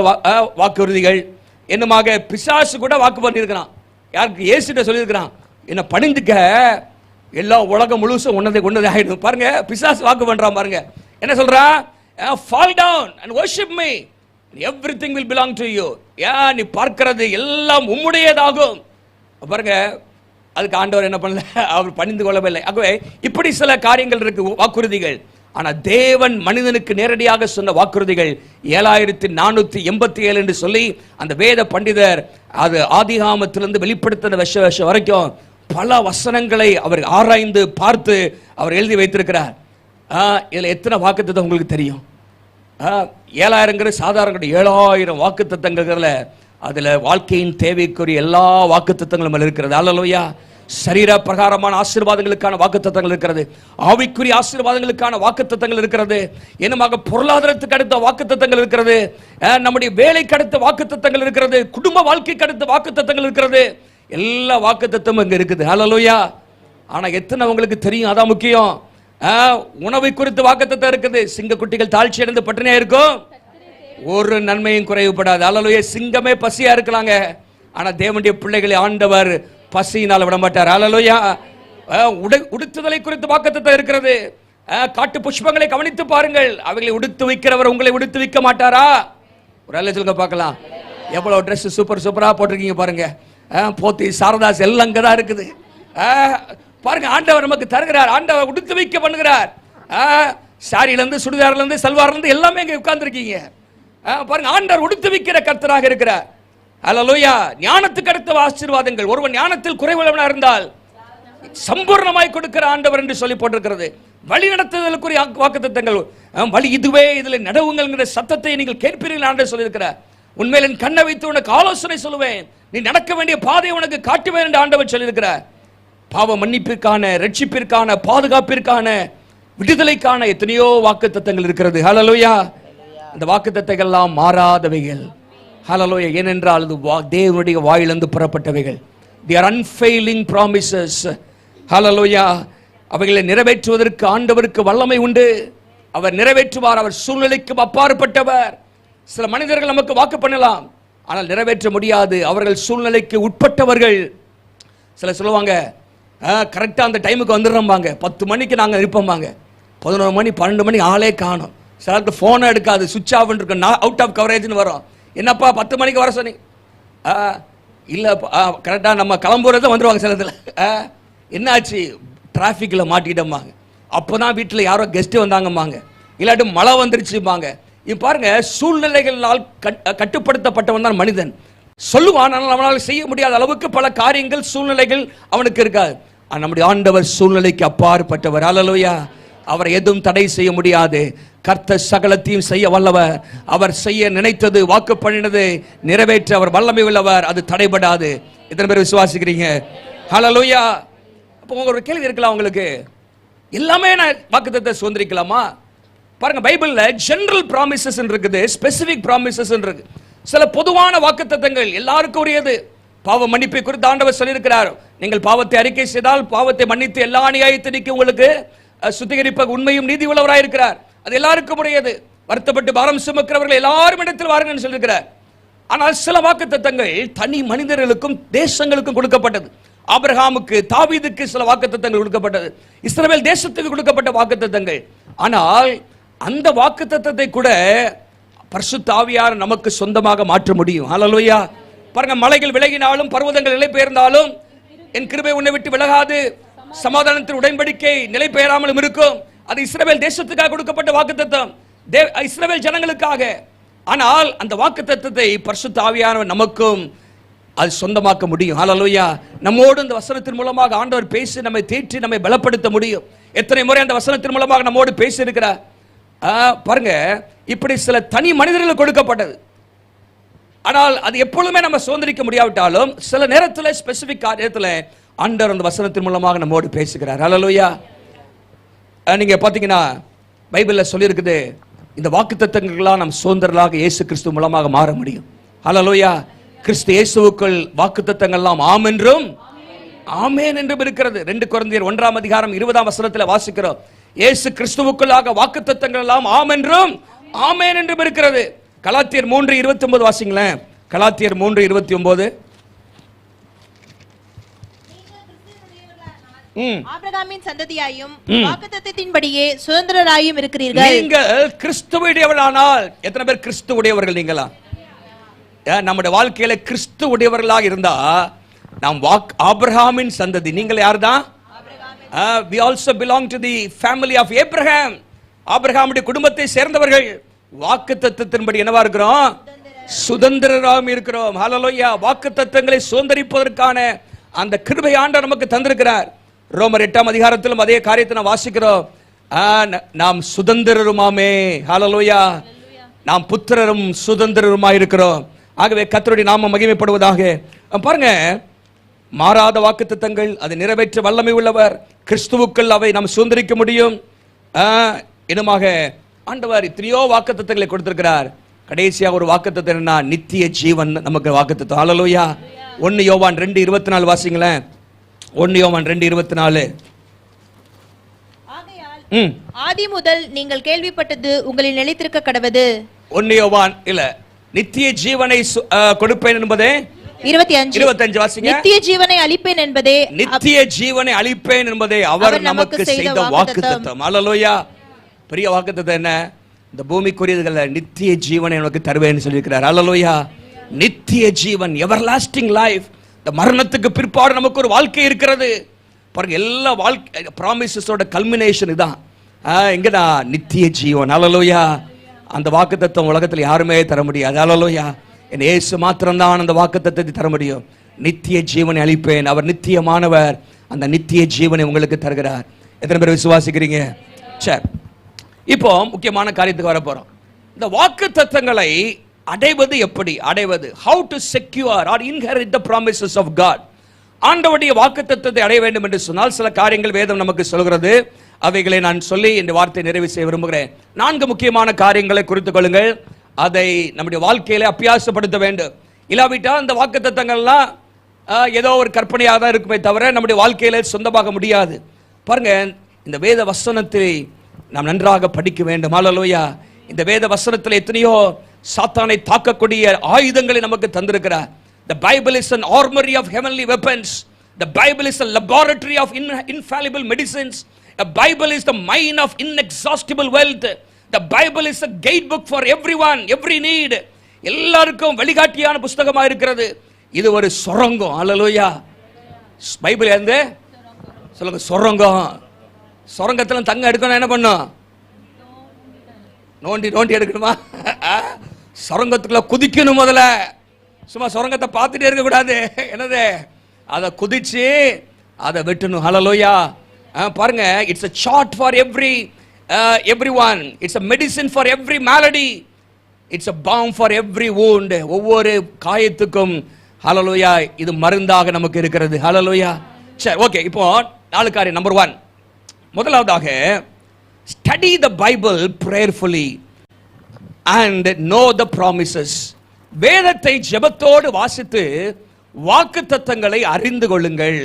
வாக்குறுதிகள் என்னமாக. பிசாசு கூட வாக்கு பண்ணியிருக்கிறான். யாருக்கு? இயேசுட்ட சொல்லியிருக்கிறான், என்ன பணிந்துக்க, எல்லா உலகம் முழுசும் ஒன்னதை ஆயிடும். பாருங்க, பிசாசு வாக்கு பண்றான். பாருங்க என்ன சொல்றான், fall down and worship me, everything will belong to you. நீ பார்க்கிறது எல்லாம் உம்முடையதாகும். பாருங்க, அதுக்கு ஆண்டவர் என்ன பண்ணல, அவர் பணிந்து கொள்ளவில்லை. ஆகவே இப்படி சில காரியங்கள் இருக்கு, வாக்குறுதிகள். ஆனா தேவன் மனிதனுக்கு நேரடியாக சொன்ன வாக்குறுதிகள் 7487 என்று சொல்லி அந்த வேத பண்டிதர் அது ஆதிகாமத்திலிருந்து வெளிப்படுத்தின வருஷம் வரைக்கும் பல வசனங்களை அவர் ஆராய்ந்து பார்த்து அவர் எழுதி வைத்திருக்கிறார். இதுல எத்தனை வாக்குத்தத்தம் உங்களுக்கு தெரியும்? 7000 சாதாரண 7000 வாக்குத்தத்தங்கள்ல அதுல வாழ்க்கையின் தேவைக்குரிய எல்லா வாக்குத்தத்தங்களும் இருக்கிறது. அல்லேலூயா. சரீர பிரகாரமான ஆசீர்வாதங்களுக்கான வாக்குத்தத்தங்கள் இருக்கிறது, ஆவிக்குரிய ஆசீர்வாதங்களுக்கான வாக்குத்தத்தங்கள் இருக்கிறது, என்னமாக பொருளாதாரத்துக்கு அடுத்த வாக்குத்தத்தங்கள் இருக்கிறது, நம்முடைய வேலைக்கு அடுத்த வாக்குத்தத்தங்கள் இருக்கிறது, குடும்ப வாழ்க்கைக்கு அடுத்த வாக்குத்தத்தங்கள் இருக்கிறது. எல்லா வாக்குத்தத்தமும் இங்க இருக்குது. அல்லேலூயா. ஆனா எத்தனை உங்களுக்கு தெரியும்? அதான் முக்கியம். உணவை குறித்து வாக்குத்தத்தம் இருக்குது. சிங்க குட்டிகள் தாழ்ச்சி அடைந்து பட்டினியா இருக்கும், ஒரு நன்மையும் குறைவுபடாது. அல்லேலூயா. சிங்கமே பசியா இருக்கலாங்க, ஆனா தேவனுடைய பிள்ளைகளை ஆண்டவர் பசியினால் விட மாட்டார். அல்லேலூயா. உடுத்துதலை குறித்து வாக்குத்தத்தம் இருக்கிறது. காட்டு புஷ்பங்களை கவனித்து பாருங்கள், அவைகளை உடுத்து வைக்கிறவர் உங்களை உடுத்து வைக்க மாட்டாரா? ஒரு அல்ல சொல்லுங்க பார்க்கலாம். எவ்வளவு ட்ரெஸ் சூப்பர் சூப்பரா போட்டிருக்கீங்க பாருங்க. போத்தி சாரதாஸ் எல்லாம் அங்கதான் இருக்குது. பாருங்க, ஆண்டவர் நமக்கு தருகிறார், ஆண்டவர் உடுத்து வைக்க பண்ணுகிறார். சாரியில இருந்து சுடிதார்ல இருந்து சல்வார்ல இருந்து எல்லாமே இங்க உட்கார்ந்துருக்கீங்க. பாருங்க, ஆண்டவர் உடுத்து வைக்கிற கர்த்தராக இருக்கிறார். அல்லேலூயா. ஞானத்துக்கு அடுத்த ஆசீர்வாதங்கள். ஒருவன் ஞானத்தில் குறைவுள்ளவனா இருந்தால் சம்பூர்ணமாய் கொடுக்கிற ஆண்டவர் என்று சொல்லி போட்டிருக்கிறது. வழி நடத்துதலுக்குரிய வாக்குத்தத்தங்கள். வழி இதுவே, இதில் நடவுங்கள்ங்கிற சத்தத்தை நீங்கள் கேட்பீர்கள் ஆண்டவர் சொல்லியிருக்கிறார். உண்மையில் என் கண்ணை வைத்து உனக்கு ஆலோசனை சொல்லுவேன், நீ நடக்க வேண்டிய பாதையை உனக்கு காட்டுவேன் என்று ஆண்டவர் சொல்லியிருக்கிறார். பாவ மன்னிப்பிற்கான, ரட்சிப்பிற்கான, பாதுகாப்பிற்கான, விடுதலைக்கான எத்தனையோ வாக்குத்தத்தங்கள் இருக்கிறது. ஹல்லேலூயா. அந்த வாக்குத்தத்தங்கள் எல்லாம் மாறாதவைகள். ஹல்லேலூயா. ஏனென்றால் அது தேவனுடைய வாயிலிருந்து புறப்பட்டவைகள். they are unfailing promises. ஹல்லேலூயா. அவைகளை நிறைவேற்றுவதற்கு ஆண்டவருக்கு வல்லமை உண்டு. அவர் நிறைவேற்றுவார். அவர் சூழ்நிலைக்கு அப்பாற்பட்டவர். சில மனிதர்கள் நமக்கு வாக்கு பண்ணலாம், ஆனால் நிறைவேற்ற முடியாது. அவர்கள் சூழ்நிலைக்கு உட்பட்டவர்கள். சில சொல்லுவாங்க, கரெக்டா அந்த டைமுக்கு வந்துடுறோம்பாங்க, 10 மணிக்கு நாங்க இருப்போம்பாங்க, 11 மணி 12 மணி ஆளே காணும். சிலருக்கு போனை எடுக்காது, சுவிட்ச் ஆஃப் இருக்கும், அவுட் ஆஃப் கவரேஜ்னு வரும். என்னப்பா 10 மணிக்கு வர சொன்னி? இல்ல கரெக்டா நம்ம கிளம்புறத வந்துருவாங்க. சிலத்துல என்னாச்சு, டிராபிக்ல மாட்டிட்டோம்பாங்க. அப்பதான் வீட்டுல யாரோ கெஸ்ட் வந்தாங்கம்பாங்க, இல்லாட்டி மழை வந்துருச்சுப்பாங்க. இப்ப பாருங்க, சூழ்நிலைகளால் கட்டுப்படுத்தப்பட்டவன் தான் மனிதன். சொல்லுவான், ஆனால் அவனால் செய்ய முடியாத அளவுக்கு பல காரியங்கள், சூழ்நிலைகள் அவனுக்கு இருக்காது. நம்முடைய ஆண்டவர் சூழ்நிலைக்கு அப்பாற்பட்டவர். அல்லேலூயா. அவர் எதுவும் தடை செய்ய முடியாது. கர்த்தர் சகலத்தையும் செய்ய வல்லவர். அவர் செய்ய நினைத்தது, வாக்கு பண்ணினது நிறைவேற்ற அவர் வல்லமை உள்ளவர். அது தடைபடாது. எத்தனை பேர் விசுவாசிக்கிறீங்க? ஹல்லேலூயா. அப்போ ஒரு கேள்வி இருக்கலாம் உங்களுக்கு, எல்லாமே நான் வாக்குத்தத்தத்தை சுதந்திரிக்கலாமா? பாருங்க, பைபிள்ல ஜெனரல் ப்ராமிசஸ் இருக்குது, ஸ்பெசிபிக் ப்ராமிசஸ் இருக்கு. சில பொதுவான வாக்குத்தத்தங்கள் எல்லாருக்கும் உரியது. பாவ மன்னிப்பை குறித்து ஆண்டவர் சொல்லியிருக்கிறார். நீங்கள் பாவத்தை அறிக்கை செய்தால் பாவத்தை மன்னித்து எல்லா அநியாயத்தை நீக்கி உங்களுக்கு சுத்திகரிப்ப உண்மையும் நீதி உள்ளவராய் இருக்கிறார். அது எல்லாருக்கும் உரியது. வருத்தப்பட்டு பாரம் சுமக்கிறவர்கள் எல்லாரும் இடத்தில் வாருங்கன்னு சொல்லியிருக்கிறார். ஆனால் சில வாக்குத்தத்தங்கள் தனி மனிதர்களுக்கும் தேசங்களுக்கும் கொடுக்கப்பட்டது. ஆபிரகாமுக்கு, தாவீதுக்கு சில வாக்குத்தத்தங்கள் கொடுக்கப்பட்டது. இஸ்ரவேல் தேசத்துக்கு கொடுக்கப்பட்ட வாக்குத்தத்தங்கள். ஆனால் அந்த வாக்குத்தத்தத்தை கூட பரிசுத்த ஆவியார் நமக்கு சொந்தமாக மாற்ற முடியும். ஹல்லேலூயா. பாருங்க, மலைகள் விலகினாலும் பர்வதங்கள் நிலை பெயர்ந்தாலும் என் கிருபை உன்னை விட்டு விலகாது, சமாதானத்தின் உடன்படிக்கை நிலை பெயராமலும் இருக்கும். அது இஸ்ரவேல் தேசத்துக்காக கொடுக்கப்பட்ட வாக்குத்தத்தம், இஸ்ரவேல் ஜனங்களுக்காக. ஆனால் அந்த வாக்குத்தத்தத்தை பரிசுத்த ஆவியானவர் நமக்கும் அது சொந்தமாக்க முடியும். ஹல்லேலூயா. நம்மோடு இந்த வசனத்தின் மூலமாக ஆண்டவர் பேசி நம்மை தேற்றி நம்மை பலப்படுத்த முடியும். எத்தனை முறை அந்த வசனத்தின் மூலமாக நம்மோடு பேசி இருக்கிறார் பாருங்க. இப்படி சில தனி மனிதர்களுக்கு கொடுக்கப்பட்டது. ஆனால் அது எப்பொழுதுமே நம்ம சுதந்திரிக்க முடியாவிட்டாலும் சில நேரத்தில், ஸ்பெசிபிக் நேரத்தில் ஆண்டவர் அந்த வசனத்தின் மூலமாக நம்மோடு பேசுகிறார். ஹல்லேலூயா. நீங்க பாத்தீங்கன்னா பைபிள்ல சொல்லி இருக்குது, இந்த வாக்குத்தத்தங்கள்லாம் நம் சுதந்திரர்களாக இயேசு கிறிஸ்து மூலமாக மாற முடியும். ஹல்லேலூயா. கிறிஸ்து இயேசுவுக்குள் வாக்குத்தத்தங்கள்லாம் ஆம் என்றும் ஆமென் என்றும் இருக்கிறது. 2 கொரிந்தியர் 1 அதிகாரம் 20 வசனத்தில் வாசிக்கிறோம். இயேசு கிறிஸ்துவுக்குள்ளாக வாக்குத்தத்தங்கள் எல்லாம் ஆம் என்றும் ஆமென் என்றும் இருக்கிறது. கலாத்தியர் 3:29 வாசிங்களேன். கலாத்தியர் 3:29. ஆபிரகாமின் சந்ததியாயும் வாக்குத்தத்தத்தின்படியே சுதந்திரராயும் இருக்கிறீர்கள். நீங்கள் கிறிஸ்துவுடையவர்களானால், எத்தனை பேர் கிறிஸ்துவுடையவர்கள் நீங்களா? நம்முடைய வாழ்க்கையில கிறிஸ்துவுடையவர்களாக இருந்தா நாம் ஆபிரகாமின் சந்ததி. நீங்கள் யார்தான்? we also belong to the family of Abraham. ஆபிரகாமுடைய குடும்பத்தை சேர்ந்தவர்கள். வாக்குத்தத்தத்தின்படி என்னவா இருக்கிறோம்? சுதந்திரராக இருக்கிறோம். ஹல்லேலூயா. வாக்குத்தத்தங்களை சுதந்தரிப்பதற்கான அந்த கிருபை ஆண்டவர் நமக்கு தந்திருக்கிறார். ரோமர் 8ஆம் அதிகாரத்திலும் அதே காரியத்தை நாம் வாசிக்கிறோம். நாம் சுதந்திரருமாமே. ஹல்லேலூயா. நாம் புத்திரரும் சுதந்திரருமாய் இருக்கிறோம். ஆகவே கர்த்தருடைய நாமம் மகிமைப்படுவதாக. பாருங்க, மாறாத வாக்குத்தத்தங்கள், அதை நிறைவேற்ற வல்லமை உள்ளவர். கிறிஸ்துவுக்குள் அவை நாம் சுதந்திரிக்க முடியும். இன்னுமாக ஆண்டவர் எத்தனையோ வாக்குத்தத்தங்களை கொடுத்திருக்கிறார். கடைசியாக ஒரு வாக்குத்தத்தம் என்ன? நித்திய ஜீவன் நமக்கு வாக்குத்தத்தம். ஹல்லேலூயா. 1 யோவான் 2:24 வாசிங்களேன். 1 யோவான் 2:24. ஆதி முதல் நீங்கள் கேள்விப்பட்டது உங்களில் நிலைத்திருக்க கடவது. 1 யோவான் இல்ல, நித்திய ஜீவனை கொடுப்பேன் என்பதே 25 வாசிங்க. நித்திய ஜீவனை அளிப்பேன் என்பதே, நித்திய ஜீவனை அளிப்பேன் என்பதே அவர் நமக்கு செய்த வாக்குத்தத்தம். ஹல்லேலூயா. பெரிய வாக்குத்தத்தம் என்ன? இந்த பூமிக்குரியதுல நித்திய ஜீவனை உனக்கு தருவேன்னு சொல்லியிருக்கிறார். ஹல்லேலூயா. நித்திய ஜீவன், எவர்லாஸ்டிங் லைஃப். இந்த மரணத்துக்கு பிற்பாடு நமக்கு ஒரு வாழ்க்கை இருக்கிறது பாருங்க. எல்லா வாழ்க்கை ப்ராமிசஸோட கல்மினேஷன் இதான். எங்கடா? நித்திய ஜீவன். ஹல்லேலூயா. அந்த வாக்குத்தத்தம் உலகத்தில் யாருமே தர முடியாது. ஹல்லேலூயா. என் இயேசு மாத்திரம்தான் அந்த வாக்குத்தத்தத்தை தர முடியும். நித்திய ஜீவனை அளிப்பேன். அவர் நித்தியமானவர். அந்த நித்திய ஜீவனை உங்களுக்கு தருகிறார். எத்தனை பேர் விசுவாசிக்கிறீங்க? சரி, இப்போ முக்கியமான காரியத்துக்கு வர போறோம். இந்த வாக்குத்தத்தங்களை அடைவது எப்படி? அடைவது, how to secure or inherit the promises of God. ஆண்டவருடைய வாக்குத்தத்தத்தை அடைய வேண்டும் என்று சொன்னால் சில காரியங்கள் வேதம் நமக்கு சொல்கிறது. அவைகளை நான் சொல்லி இந்த வார்த்தை நிறைவு செய்ய விரும்புகிறேன். 4 முக்கியமான காரியங்களை குறித்துக் கொள்ளுங்கள். அதை நம்முடைய வாழ்க்கையில அபியாசப்படுத்த வேண்டும். இல்லாவிட்டால் இந்த வாக்குத்தத்தங்கள்லாம் ஏதோ ஒரு கற்பனையாக தான் இருக்குமே தவிர நம்முடைய வாழ்க்கையில சொந்தமாக முடியாது. பாருங்க, இந்த வேத வசனத்தை நாம் நன்றாக படிக்க வேண்டும். ஹல்லேலூயா. இந்த வேத வசனத்தில் எத்தனையோ சாத்தானை தாக்கக்கூடிய ஆயுதங்களை நமக்கு தந்திருக்கிறார். The Bible is an armory of heavenly weapons. The Bible is a laboratory of infallible medicines. The Bible is the mine of inexhaustible wealth. The Bible is a gatebook for everyone, every need. எல்லாருக்கும் வழிகாட்டியான புத்தகமா இருக்கிறது. இது ஒரு சொரங்கம். ஹல்லேலூயா. Bible எந்த சொல்லுங்க? சொரங்கம். சொரங்கத்துல தங்கம் எடுக்கணும், என்ன பண்ணும்? நோண்டி நோண்டி எடுக்கணுமா? சொரங்கத்துக்குள்ள குதிக்கணும். முதல்ல சும்மா சொரங்கத்தை பார்த்துட்டே இருக்க கூடாது. என்னது? அதை குதிச்சு அதை வெட்டணும். ஹல்லேலூயா. பாருங்க, it's a chart for everyone. It's a medicine for every malady. It's a balm for every wound. ஒவ்வொரு காயத்துக்கும் ஹல்லேலூயா இது மருந்தாக நமக்கு இருக்கிறது. ஹல்லேலூயா. சரி, ஓகே. இப்போ 4 காரியம். நம்பர் 1, முதலாவதாக study the Bible prayerfully and know the promises. வேதத்தை ஜெபத்தோடு வாசித்து வாக்குத்தத்தங்களை அறிந்து கொள்ளுங்கள்.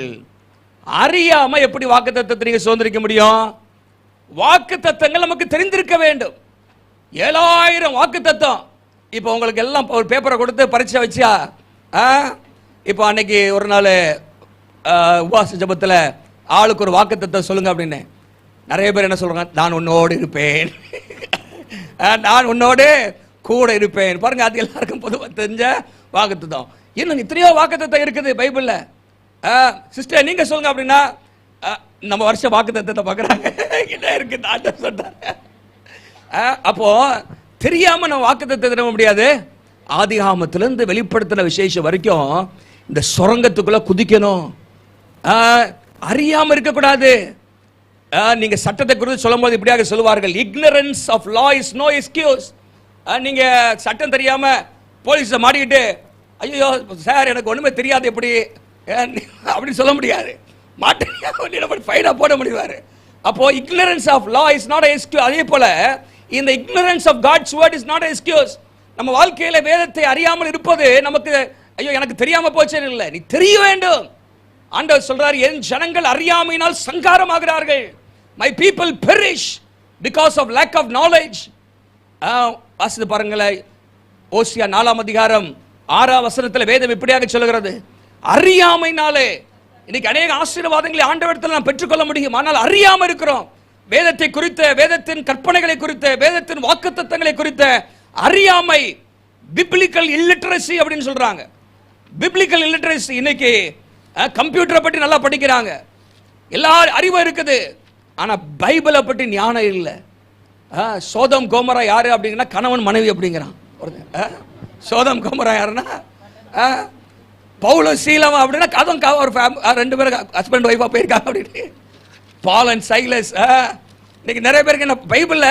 அறியாம எப்படி வாக்குத்தத்தத்தை நீங்க சுதந்திரிக்க முடியும்? வாக்குத்தத்தங்கள் நமக்கு தெரிந்திருக்க வேண்டும். 7000 வாக்குத்தத்தம். இப்போ உங்களுக்கு எல்லாம் ஒரு பேப்பரை கொடுத்து பரீட்சை வச்சா, இப்போ அன்னைக்கு ஒரு நாள் உபவாச ஜெபத்தில் ஆளுக்கு ஒரு வாக்குத்தத்தம் சொல்லுங்க அப்படின்னு நிறைய பேர் என்ன சொல்றாங்க? நான் உன்னோடு இருப்பேன், நான் உன்னோடு கூட இருப்பேன். பாருங்க, அது எல்லாருக்கும் பொதுவாக தெரிஞ்ச வாக்குத்தத்தம். இன்னும் எத்தனையோ வாக்குத்தத்தம் இருக்குது பைபிள்ல. சிஸ்டர் நீங்க சொல்லுங்க அப்படின்னா நம்ம வருஷ வாக்குத்தத்தத்தை பார்க்குறாங்க. என்ன இருக்கு ஆண்டவர் சொல்றாங்க. அப்போ தெரியாம நம்ம வாக்குத்தத்தத்தை தர முடியாது. ஆதிகாமத்திலிருந்து வெளிப்படுத்தின விசேஷம் வரைக்கும் இந்த சுரங்கத்துக்குள்ள குதிக்கணும். அறியாம இருக்கக்கூடாது. நீங்க சட்டத்தை குறித்து சொல்லும் போது இப்படியாக சொல்லுவார்கள், ignorance of law is no excuse. நீங்க சட்டம் தெரியாம போலீஸை மாட்டிக்கிட்டு ஐயோ சார் எனக்கு ஒண்ணுமே தெரியாது எப்படி அப்படி சொல்ல முடியாது. மாட்ட ஃபைனா போட முடிவாரு. அப்போ ignorance of law is not an excuse. அதே போல இந்த ignorance of God's word is not an excuse. நம்ம வாழ்க்கையில வேதத்தை அறியாமல் இருப்பது நமக்கு ஐயோ எனக்கு தெரியாம போச்சேன்னு இல்லை, நீ தெரிய வேண்டும். ஆண்டவர் சொல்றார், என் ஜனங்கள் அறியாமையினால் சங்காரமாகிறார்கள். My people perish because of lack of knowledge. வாசித்து பாருங்களேன், ஓசியா 4ஆம் அதிகாரம் 6ஆம் வசனத்தில் வேதம் இப்படியாக சொல்கிறது, அறியாமைனாலே இன்னைக்கு அநேக ஆசீர்வாதங்களை ஆண்டவரிடத்தில் நாம் பெற்றுக்கொள்ள முடியும். ஆனால் அறியாம இருக்கிறோம். வேதத்தை குறித்த, வேதத்தின் கற்பனைகளை குறித்த, வேதத்தின் வாக்குத்தத்தங்களை குறித்த அறியாமை, பிப்ளிக்கல் இல்லிட்டரசி அப்படின்னு சொல்றாங்க. பிப்ளிக்கல் இல்லிட்டரசி. இன்னைக்கு கம்ப்யூட்டரை பற்றி நல்லா படிக்கிறாங்க, எல்லா அறிவும் இருக்குது, ஆனா பைபிளை பற்றி ஞானம் இல்லை. சோதம் கோமரா யாரு அப்படிங்கன்னா கணவன் மனைவி அப்படிங்கிறான். சோதம் கோமரா யாருன்னா பவுலும் சீலம் அப்படின்னா அதுவும் ஒரு ரெண்டு பேரும் ஹஸ்பண்ட் ஒய்ஃபா போயிருக்காங்க அப்படின்னு. Ball and Silas. இன்னைக்கு நிறைய பேருக்கு என்ன பைபிள்ல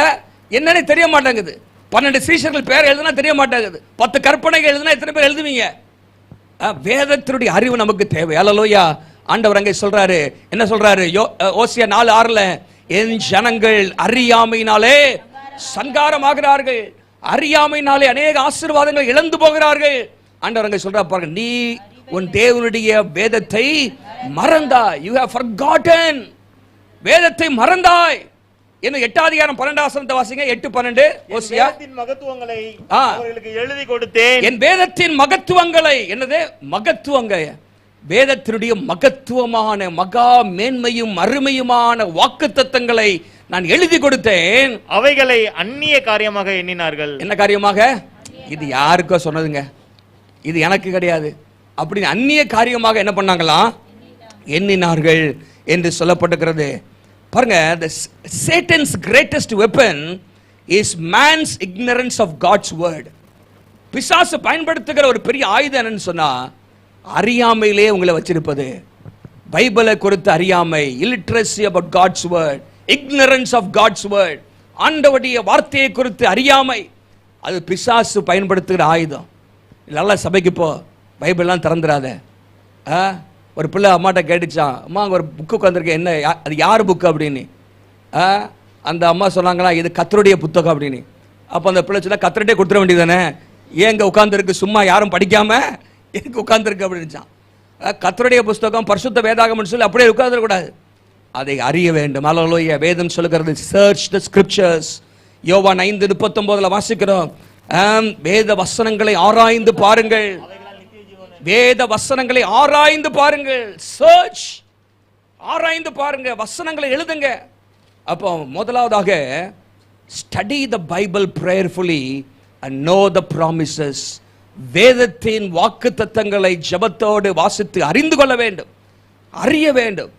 என்னன்னு தெரிய மாட்டேங்குது. 12 சீஷர்கள் பேர் எழுதுனா தெரிய மாட்டேங்குது. 10 கற்பனைகள் எழுதுனா எத்தனை பேர் எழுதுவீங்க? வேதத்தினுடைய அறிவு நமக்கு தேவை. அல்லேலூயா. ஆண்டவர் அங்கே சொல்றாரு, என்ன சொல்றாரு? ஓசியா 4:6 என் ஜனங்கள் அறியாமையினாலே சங்காரமாகிறார்கள், அறியாமையினாலே அநேக ஆசீர்வாதங்களை இழந்து போகிறார்கள். ஆண்டவர் அங்கே சொல்றா பாருங்க, நீ உன் தேவனுடைய வேதத்தை மறந்தாய். You have forgotten. வேதத்தை மறந்தாய். என்ன 8ஆம் அதிகாரம் 12ஆம் வசனத்தை வாசிங்க. 8:12 ஓசியா. வேதத்தின் மகத்துவங்களை அவர்களுக்கு எழுதி கொடுத்தேன். என் வேதத்தின் மகத்துவங்களை, என்னது மகத்துவங்கள், வேதத்தினுடைய மகத்துவமான மகா மேன்மையும் அருமையுமான வாக்குத்தத்தங்களை நான் எழுதி கொடுத்தேன். அவைகளை அந்நிய காரியமாக எண்ணினார்கள். என்ன காரியமாக? இது யாருக்கோ சொன்னதுங்க, இது எனக்கு கிடையாது அப்படின்னு அந்நிய காரியமாக என்ன பண்ணாங்களாம்? எண்ணினார்கள் என்று சொல்லப்பட்டிருக்கிறது. பாருங்க, the Satan's greatest weapon is man's ignorance of God's word. பிசாசு பயன்படுத்துகிற ஒரு பெரிய ஆயுதம் என்னன்னு சொன்னா அறியாமையிலே உங்களை வச்சிருப்பது. பைபிளை குறித்து அறியாமை, illiteracy about God's word, ignorance of God's word, ஆண்டவருடைய வார்த்தையை குறித்து அறியாமை, அது பிசாசு பயன்படுத்துகிற ஆயுதம். நல்ல சபைக்கு போ, பைபிள்லாம் திறந்துடாத. ஒரு பிள்ளை அம்மாட்ட கேட்டுச்சான், அம்மா அங்கே ஒரு புக்கு உட்காந்துருக்கேன், என்ன அது யார் புக்கு அப்படின்னு. அந்த அம்மா சொன்னாங்களா, இது கர்த்தருடைய புத்தகம் அப்படின்னு. அப்போ அந்த பிள்ளை சொன்னா, கர்த்தர்கிட்டே கொடுத்துட வேண்டியதானே, ஏன் இங்கே உட்காந்துருக்கு, சும்மா யாரும் படிக்காம எதுக்கு உட்காந்துருக்கு அப்படின்னுச்சான். கர்த்தருடைய புஸ்தகம் பரிசுத்த வேதாகம்னு சொல்லி அப்படியே உட்கார்ந்துடக்கூடாது, அதை அறிய வேண்டும். அல்லேலூயா. வேதம் சொல்லுகிறது, சர்ச் தி ஸ்கிரிப்சர்ஸ். யோவான் 5:39 வாசிக்கிறோம், வேத வசனங்களை ஆராய்ந்து பாருங்கள். வேத வசனங்களை ஆராய்ந்து பாருங்கள். சர்ச், ஆராய்ந்து பாருங்க, வசனங்களை எழுதுங்க. அப்போ முதலாவதாக study the Bible prayerfully and know the promises. வேதத்தின் வாக்குத்தத்தங்களை ஜெபத்தோடு வாசித்து அறிந்து கொள்ள வேண்டும், அறிய வேண்டும்.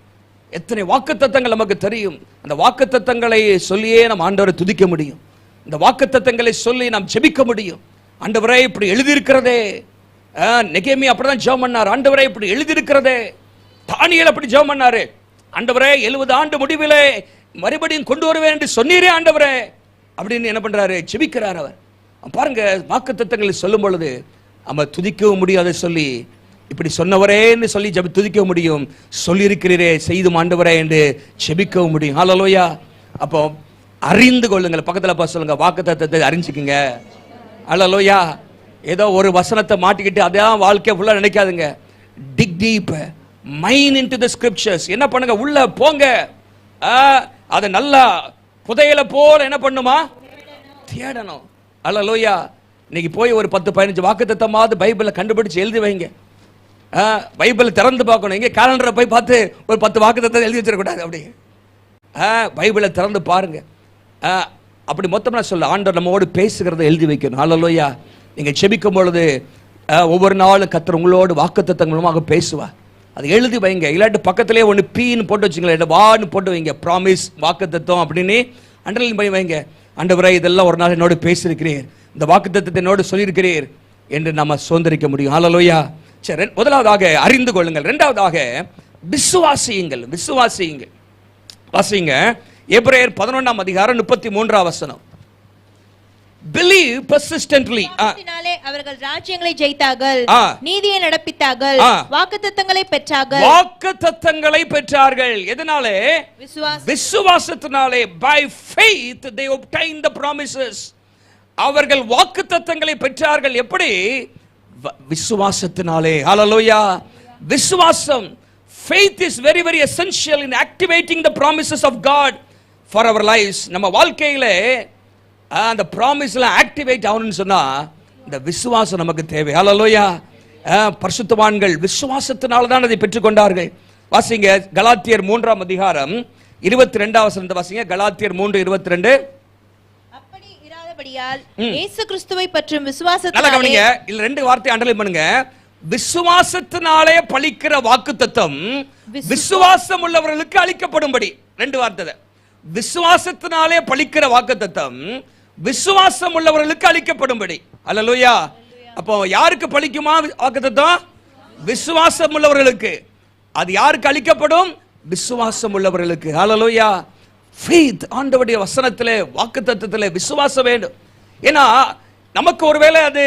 எத்தனை வாக்குத்தத்தங்கள் நமக்கு தெரியும். அந்த வாக்குத்தத்தங்களை சொல்லியே நாம் ஆண்டவரை துதிக்க முடியும். இந்த வாக்குத்தத்தங்களை சொல்லி நாம் ஜெபிக்க முடியும். ஆண்டவரே இப்படி எழுதியிருக்கிறதே. நெகேமியா அப்படிதான் ஜெபம் பண்ணார், ஆண்டவரே இப்படி எழுதியிருக்கிறதே. தானியேல் அப்படி ஜெபம் பண்ணாரு, ஆண்டவரே 70 ஆண்டு முடிவிலே மறுபடியும் கொண்டு வருவேன் என்று சொன்னீரே ஆண்டவரே அப்படின்னு என்ன பண்றாரு? ஜெபிக்கிறார் அவர். பாருங்க, வாக்குத்தத்தங்களை சொல்லும் பொழுது நம்ம துதிக்கவும் முடியாது. சொல்லி இப்படி சொன்னவரேன்னு சொல்லி துதிக்க முடியும். சொல்லியிருக்கிறீரே செய்தும் ஆண்டவரே என்று ஜெபிக்கவும் முடியும். ஹல்லேலூயா. அப்போ அறிந்து கொள்ளுங்கள். பக்கத்தில் பார்த்து சொல்லுங்க, வாக்குத்தத்தத்தை அறிஞ்சுக்குங்க. ஹல்லேலூயா. ஏதோ ஒரு வசனத்தை மாட்டிக்கிட்டு அதான் வாழ்க்கை ஃபுல்லாக நினைக்காதுங்க. Dig deep, mine into the scriptures. என்ன பண்ணுங்க, உள்ள போங்க. அதை நல்லா புதையல போல என்ன பண்ணுமா? தேடணும். ஹல்லேலூயா. இன்னைக்கு போய் ஒரு 10-15 வாக்குத்தத்தமாவது பைபிளை கண்டுபிடிச்சு எழுதி வைங்க. பைபிள் திறந்து பார்க்கணும். எங்கே கேலண்டரை போய் பார்த்து ஒரு 10 வாக்குத்தத்தத்தை எழுதி வச்சிடக்கூடாது. அப்படி பைபிளை திறந்து பாருங்க. அப்படி மொத்தமாக சொல்ல, ஆண்டவர் நம்மோடு பேசுகிறத எழுதி வைக்கணும். ஹல்லேலூயா. நீங்கள் செபிக்கும் பொழுது ஒவ்வொரு நாளும் கர்த்தர் உங்களோடு வாக்குத்தத்தங்கள் மூலமாக பேசுவார். அதை எழுதி வைங்க. இல்லாட்டி பக்கத்திலே ஒன்று பீன்னு போட்டு வச்சுங்களேன், வான்னு போட்டு வைங்க. ப்ராமிஸ், வாக்குத்தத்தம் அப்படின்னு அண்டர்லைன் பண்ணி வைங்க. ஆண்டவரே இதெல்லாம் ஒரு நாள் என்னோடு பேசியிருக்கிறீர், இந்த வாக்குத்தத்தத்தை என்னோடு சொல்லியிருக்கிறீர் என்று நம்ம சுதந்திரிக்க முடியும். ஹல்லேலூயா. சரி, முதலாவதாக அறிந்து கொள்ளுங்கள். இரண்டாவதாக விசுவாசியுங்கள். விசுவாசியுங்கள். வாசிங்க எபிரேயர் 11ஆம் அதிகாரம் 33ஆம் வசனம். Believe persistently. அவர்கள் ராஜ்யங்களை ஜெயித்தார்கள், நீதியை நடப்பித்தார்கள், வாக்குத்தத்தங்களை பெற்றார்கள். வாக்குத்தத்தங்களை பெற்றார்கள். எதனாலே? விசுவாசத்தினாலே. By faith they obtained the promises. அவர்கள் வாக்குத்தத்தங்களை பெற்றார்கள். எப்படி? விசுவாசத்தினாலே. ஹல்லேலூயா. விசுவாசம், faith is very very essential in activating the promises of God for our lives. நம்ம வாழ்க்கையிலே அந்த ப்ராமிஸ்லாம் ஆக்டிவேட் ஆகணும்னு சொன்னா இந்த விசுவாசம் நமக்கு தேவை. ஹல்லேலூயா. பரிசுத்தவான்கள் விசுவாசத்தினால தான் அதை பெற்றுக்கொண்டார்கள். வாசிங்க கலாத்தியர் 3ஆம் அதிகாரம் 22ஆம் வசனத்தை வாசிங்க. கலாத்தியர் 3:22. அப்படி இராதபடியால் இயேசு கிறிஸ்துவை பற்றும் விசுவாசத்தாலே. நல்லா கவனிங்க, இல்ல ரெண்டு வார்த்தை அண்டர்லைன் பண்ணுங்க. விசுவாசத்தினாலே பலிக்கிற வாக்குத்தத்தம் விசுவாசம் உள்ளவர்களுக்கு அளிக்கப்படும்படி. ரெண்டு வார்த்தை. விசுவாசத்தினாலே பலிக்கிற வாக்குத்தத்தம் விசுவாசம் உள்ளவர்களுக்கு அளிக்கப்படும்படி. அல்லேலூயா. அப்போ யாருக்கு பலிக்குமா வாக்குத்தத்தம்? விசுவாசம் உள்ளவர்களுக்கு. அது யாருக்கு அளிக்கப்படும்? விசுவாசம் உள்ளவர்களுக்கு. அல்லேலூயா. ஃபெய்த், ஆண்டவருடைய வசனத்திலே வாக்குத்தத்தத்திலே விசுவாசம் வேண்டும். ஏன்னா நமக்கு ஒருவேளை அது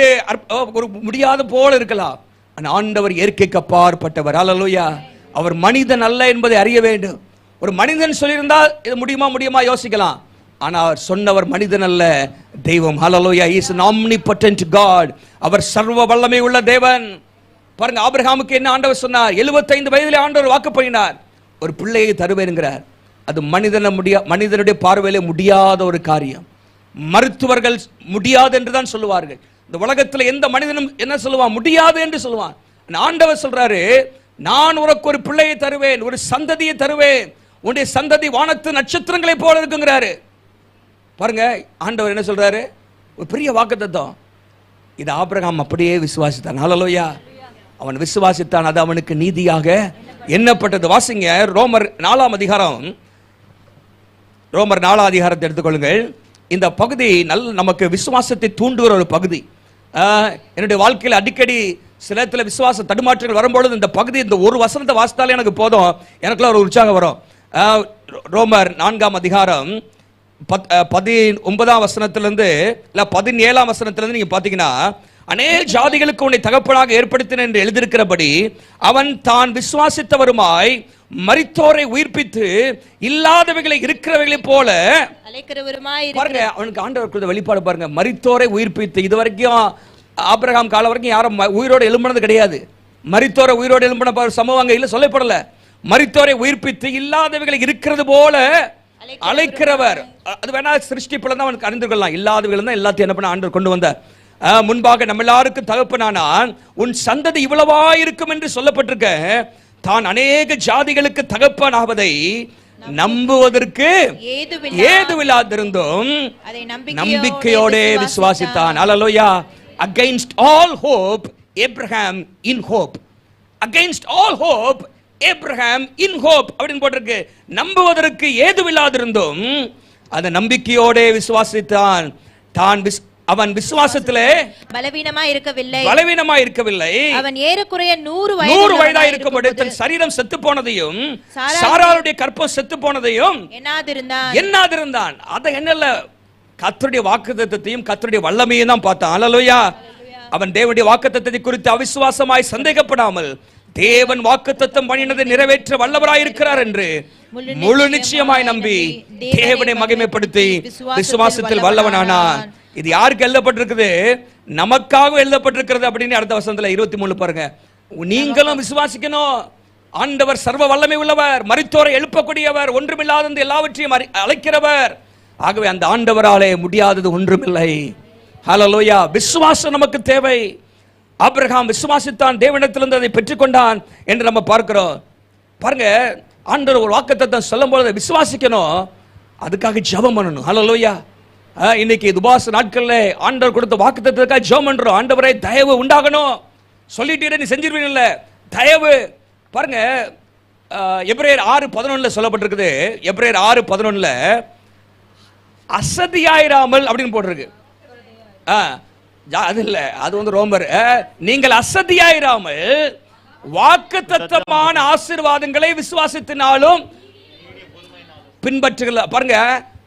ஒரு முடியாத போல இருக்கலாம். ஆண்டவர் இயற்கைக்கு அப்பாற்பட்டவர். அல்லேலூயா. அவர் மனிதன் அல்ல என்பதை அறிய வேண்டும். ஒரு மனிதன் சொல்லியிருந்தால் இது முடியுமா யோசிக்கலாம். ஆனா அவர் சொன்னவர் மனிதன் அல்ல, தெய்வம். அல்லேலூயா. He is an omnipotent God. அவர் சர்வ வல்லமை உள்ள தேவன். பாருங்க, ஆபிரகாமுக்கு என்ன ஆண்டவர் சொன்னார்? 75 வயதிலே ஆண்டவர் வாக்கு பண்ணினார், ஒரு பிள்ளையை தருவேன்கிறார். அது மனிதனுடைய பார்வையிலே முடியாத ஒரு காரியம். மருத்துவர்கள் முடியாது என்று தான் சொல்லுவார்கள். இந்த உலகத்தில் எந்த மனிதனும் என்ன சொல்லுவான்? முடியாது என்று சொல்லுவான். ஆண்டவர் சொல்றாரு, நான் உனக்கு ஒரு பிள்ளையை தருவேன், ஒரு சந்ததியை தருவேன், உன்னுடைய சந்ததி வானத்து நட்சத்திரங்களை போல இருக்குங்கிறாரு. பாருங்க, ஆண்டவர் என்ன சொல்றாரு? ஒரு பெரிய வாக்குத்தத்தம். இது ஆபிரகாம் அப்படியே விசுவாசித்தான். ஹல்லேலூயா. அவன் விசுவாசித்தான், அது அவனுக்கு நீதியாக எண்ணப்பட்டது. வாசிங்க ரோமர் 4ஆம் அதிகாரம். ரோமர் 4ஆம் அதிகாரத்தை எடுத்துக்கொள்ளுங்கள். இந்த பகுதி நமக்கு விசுவாசத்தை தூண்டுகிற ஒரு பகுதி. என்னுடைய வாழ்க்கையில் அடிக்கடி சில இடத்துல விசுவாச தடுமாற்றங்கள் வரும்பொழுது இந்த பகுதி, இந்த ஒரு வசனத்தை வாசித்தாலே எனக்கு போதும், எனக்குள்ள ஒரு உற்சாகம் வரும். ரோமர் 4ஆம் அதிகாரம் 19ஆம் வசனத்திலிருந்து இல்ல 17ஆம் வசனத்திலிருந்து நீங்க பாத்தீங்கன்னா, அநேக ஜாதிகளுக்கு உன்னை தகப்பனாக ஏற்படுத்தின என்று எழுதியிருக்கிறபடி அவன் தான் விசுவாசித்தவருமாய் மரித்தோரை உயிர்ப்பித்து இல்லாதவைகளை இருக்கிறவைகளை போல அழைக்கிறவருமாய். பாருங்க, அவனுக்கு ஆண்டவர் கொடுத்த வெளிப்பாடு பாருங்க. மரித்தோரை உயிர்ப்பித்து, இது வரைக்கும் ஆபிரகாம் காலம் வரைக்கும் யாரும் உயிரோடு எழும்பினது கிடையாது. மரித்தோரை உயிரோடு எழும்பின சம்பவம் அங்க இல்ல, சொல்லப்படல. மரித்தோரை உயிர்ப்பித்து இல்லாதவைகளை இருக்கிறது போல அழைக்கிறவர். அது வேணா சிருஷ்டிப்புல தான் அவனுக்கு அறிந்து கொள்ளலாம். இல்லாதவைகள் தான் எல்லாத்தையும் என்ன பண்ண ஆண்டவர் கொண்டு வந்தார். முன்பாக நம்ம எல்லாருக்கும் தகப்பனானான், உன் சந்ததி இவ்வளவா இருக்கும் என்று சொல்லப்பட்டிருக்க, தான் அநேக ஜாதிகளுக்கு தகப்பனாவதை நம்புவதற்கு ஏதுவில்லாதிருந்தும் நம்பிக்கையோட விசுவாசித்தான். அல்லேலூயா. Against all hope Abraham in hope. Against all hope Abraham in hope அப்படின்னு போட்டிருக்கு. நம்புவதற்கு ஏதுவில்லாதிருந்தும் அந்த நம்பிக்கையோட விசுவாசித்தான். அவன் விசுவாசத்திலே பலவீனமாய் இருக்கவில்லை. அவன் ஏறக்குறைய 100 வயதாய் இருக்கும்போது தன் சரீரம் செத்து போனதையும் சாராளுடைய கற்பம் செத்து போனதையும் எண்ணாதிருந்தான். அதை என்னல்ல, கர்த்தருடைய வாக்குத்தத்தத்தையும் கர்த்தருடைய வல்லமையும் தான் பார்த்தான். அல்லேலூயா. அவன் தேவனுடைய வாக்குத்தத்தத்தை குறித்து அவிசுவாசமாய் சந்தேகப்படாமல் தேவன் வாக்குத்தத்தம் பண்ணினதை நிறைவேற்ற வல்லவராய் இருக்கிறார் என்று முழு நிச்சயமாய் நம்பி தேவனை மகிமைப்படுத்தி விசுவாசத்தில் வல்லவனானான். இது யாருக்கு எழுதப்பட்டிருக்குது? நமக்காக எழுதப்பட்டிருக்கிறது அப்படின்னு அடுத்த வசனத்துல 23 பாருங்க. நீங்களும் விசுவாசிக்கணும். ஆண்டவர் சர்வ வல்லமை உள்ளவர், மரித்தோரை எழுப்பக்கூடியவர், ஒன்றுமில்லாதது எல்லாவற்றையும் அழைக்கிறவர். ஆகவே அந்த ஆண்டவராலே முடியாதது ஒன்றுமில்லை. ஹல்லேலூயா. விசுவாசம் நமக்கு தேவை. ஆபிரகாம் விசுவாசித்தான், தேவனிடத்திலிருந்து அதை பெற்றுக்கொண்டான் என்று நம்ம பார்க்கிறோம். பாருங்க, ஆண்டவர் ஒரு வாக்குத்தத்தம் சொல்லும் பொழுது விசுவாசிக்கணும், அதுக்காக ஜெபம் பண்ணணும். ஹல்லேலூயா. இன்னைக்கு உபவாச நாட்கள்ல ஆண்டவர் கொடுத்த வாக்குத்தத்தத்துக்காக ஜெபம் பண்றோம். ஆண்டவரே தயவு உண்டாகணும். சொல்லிட்டீரே நீ செஞ்சிருவீங்க இல்ல, தயவு. பாருங்க, எபிரேயர் 6:11 சொல்லப்பட்டிருக்குது. எபிரேயர் 6:11 அசதியாயிராமல் அப்படின்னு போட்டிருக்கு. அது இல்ல, அது ரோமர். நீங்கள் அசதியாயிராமல் வாக்குத்தத்தமான ஆசீர்வாதங்களை விசுவாசத்தினாலும் பின்பற்றுகிறல. பாருங்க,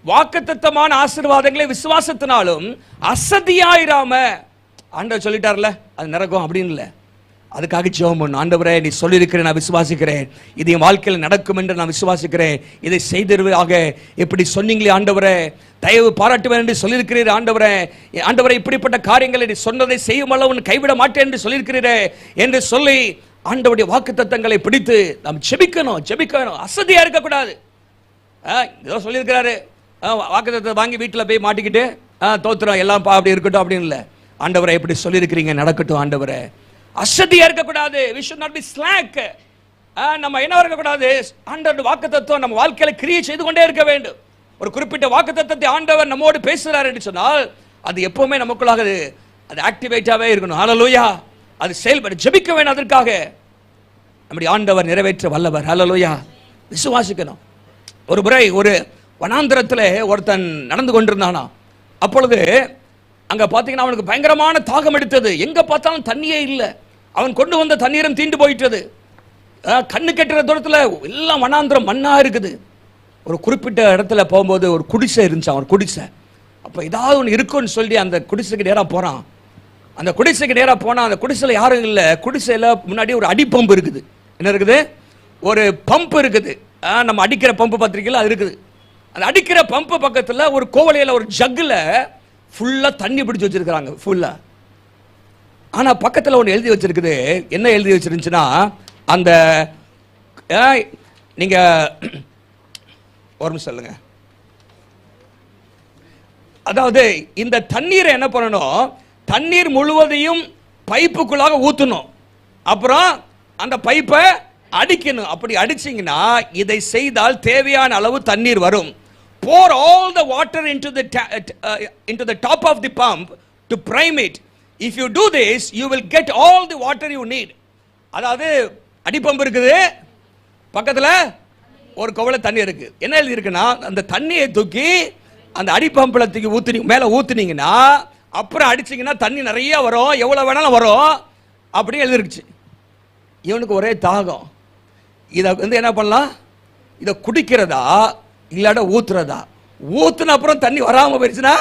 வாக்குத்தத்தமான ஆசீர்வாதங்களை விசுவாசத்தினாலும் அசதியாயிராம ஆண்டவர் சொல்லிட்டார்ல, அது நடக்கும் அப்படின்னு இல்ல. அதுக்காக ஜெபம் பண்ணு. ஆண்டவரே நீ சொல்லியிருக்கிறேன், நான் விசுவாசிக்கிறேன், இது என் வாழ்க்கையில் நடக்கும் என்று நான் விசுவாசிக்கிறேன், இதை செய்திருவாக எப்படி சொன்னீங்களே ஆண்டவரே, தயவு பாராட்டுவேன் என்று சொல்லியிருக்கிறீர் ஆண்டவரே. ஆண்டவரே இப்படிப்பட்ட காரியங்களை நீ சொன்னதை செய்யும் அளவு கைவிட மாட்டேன் என்று சொல்லியிருக்கிறீரே என்று சொல்லி ஆண்டவருடைய வாக்குத்தத்தங்களை பிடித்து நாம் ஜெபிக்கணும். அசதியா இருக்கக்கூடாது. ஏதோ சொல்லியிருக்கிறாரு, வாக்குத்தத்தத்தை வாங்கி வீட்டில் போய் மாட்டிக்கிட்டு தோத்துறோம் எல்லாம் அப்படி இருக்கட்டும் அப்படின்னு இல்லை. ஆண்டவரை எப்படி சொல்லியிருக்கிறீங்க நடக்கட்டும் ஆண்டவரே. அசதியா இருக்கக்கூடாது. we should not be slack. நம்ம என்ன இருக்கக்கூடாது, ஆண்டவர் வாக்குத்தத்தம் நம்ம வாழ்க்கையில கிரியை செய்து கொண்டே இருக்க வேண்டும். ஒரு குறிப்பிட்ட வாக்குத்தத்தத்தை ஆண்டவர் நம்மோடு பேசுகிறார் என்று சொன்னால் அது எப்பவுமே நமக்குள்ளாக அது ஆக்டிவேட்டாவே இருக்கணும். ஹல்லேலூயா. அது செயல்பட ஜெபிக்க வேண்டும். அதற்காக நம்முடைய ஆண்டவர் நிறைவேற்ற வல்லவர். ஹல்லேலூயா. விசுவாசிக்கணும். ஒரு முறை ஒரு வனாந்திரத்தில் ஒருத்தன் நடந்து கொண்டிருந்தானா. அப்பொழுது அங்க பாத்தீங்கன்னா அவனுக்கு பயங்கரமான தாகம் எடுத்தது. எங்க பார்த்தாலும் தண்ணியே இல்லை. அவன் கொண்டு வந்த தண்ணீரும் தீண்டு போயிட்டது. கண்ணு கெட்டுற தூரத்தில் எல்லாம் வனாந்திரம் மண்ணா இருக்குது. ஒரு குறிப்பிட்ட இடத்துல போகும்போது ஒரு குடிசை இருந்துச்சு. ஒரு குடிசை. அப்போ ஏதாவது ஒன்று இருக்குன்னு சொல்லி அந்த குடிசைக்கு நேராக போகிறான். அந்த குடிசைக்கு நேராக போனால் அந்த குடிசையில் யாரும் இல்லை. குடிசையில் முன்னாடி ஒரு அடிப்பம்பு இருக்குது. என்ன இருக்குது? ஒரு பம்ப் இருக்குது. நம்ம அடிக்கிற பம்பு பார்த்துருக்கீங்களா? அது இருக்குது. அந்த அடிக்கிற பம்பு பக்கத்தில் ஒரு கோவலையில் ஒரு ஜக்கில் ஃபுல்லாக தண்ணி பிடிச்சி வச்சிருக்கிறாங்க. ஃபுல்லாக. ஆனால் பக்கத்தில் ஒன்று எழுதி வச்சிருக்குது. என்ன எழுதி வச்சிருந்துச்சுன்னா, அந்த நீங்கள் ஒரு நிமிஷம் சொல்லுங்க. அதாவது இந்த தண்ணீரை என்ன பண்ணணும், தண்ணீர் முழுவதையும் பைப்புக்குள்ளாக ஊற்றணும். அப்புறம் அந்த பைப்பை அடிக்கணும். அப்படி அடிச்சிங்கன்னா இதை செய்தால் தேவையான அளவு தண்ணீர் வரும். pour all the water into the top of the pump to prime it. If you do this, you will get all the water you need. அதாவது அடிப்பம்பு இருக்குது, பக்கத்தில் ஒரு குவளை தண்ணி இருக்கு. என்ன எழுதி இருக்குன்னா, அந்த தண்ணியை தூக்கி அந்த அடிப்பம்பில் தூக்கி ஊற்றி மேலே ஊற்றுனீங்கன்னா அப்புறம் அடிச்சிங்கன்னா தண்ணி நிறைய வரும், எவ்வளோ வேணாலும் வரும் அப்படின்னு எழுதிருக்குச்சு. இவனுக்கு ஒரே தாகம். இதை என்ன பண்ணலாம், இதை குடிக்கிறதா இல்லாட ஊத்துறதா? ஊத்துன அப்புறம் தண்ணி வராமல் போயிடுச்சுன்னா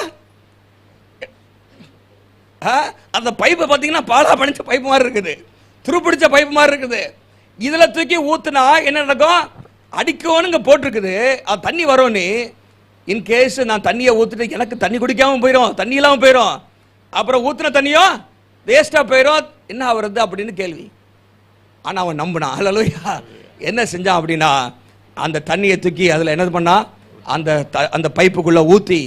அந்த பைப்பை பார்த்தீங்கன்னா பாலா பணிச்ச பைப்பு மாதிரி இருக்குது, துருப்பிடிச்ச பைப்பு மாதிரி இருக்குது. இதில் தூக்கி ஊத்துனா என்ன நடக்கும்? அடிக்கணுங்க போட்டிருக்குது, அது தண்ணி வரும்னு. இன்கேஸ் நான் தண்ணியை ஊற்றுட்டு எனக்கு தண்ணி குடிக்காமல் போயிடும், தண்ணி இல்லாமல் போயிடும், அப்புறம் ஊற்றுன தண்ணியும் வேஸ்ட்டாக போயிடும், என்ன ஆகுறது அப்படின்னு கேள்வி. ஆனால் அவன் நம்பினான். ஹல்லேலூயா. என்ன செஞ்சான் அப்படின்னா, அந்த தண்ணியை தூக்கி அதில் என்ன பண்ணா, அந்த பைப்புக்குள்ளே ஊற்றி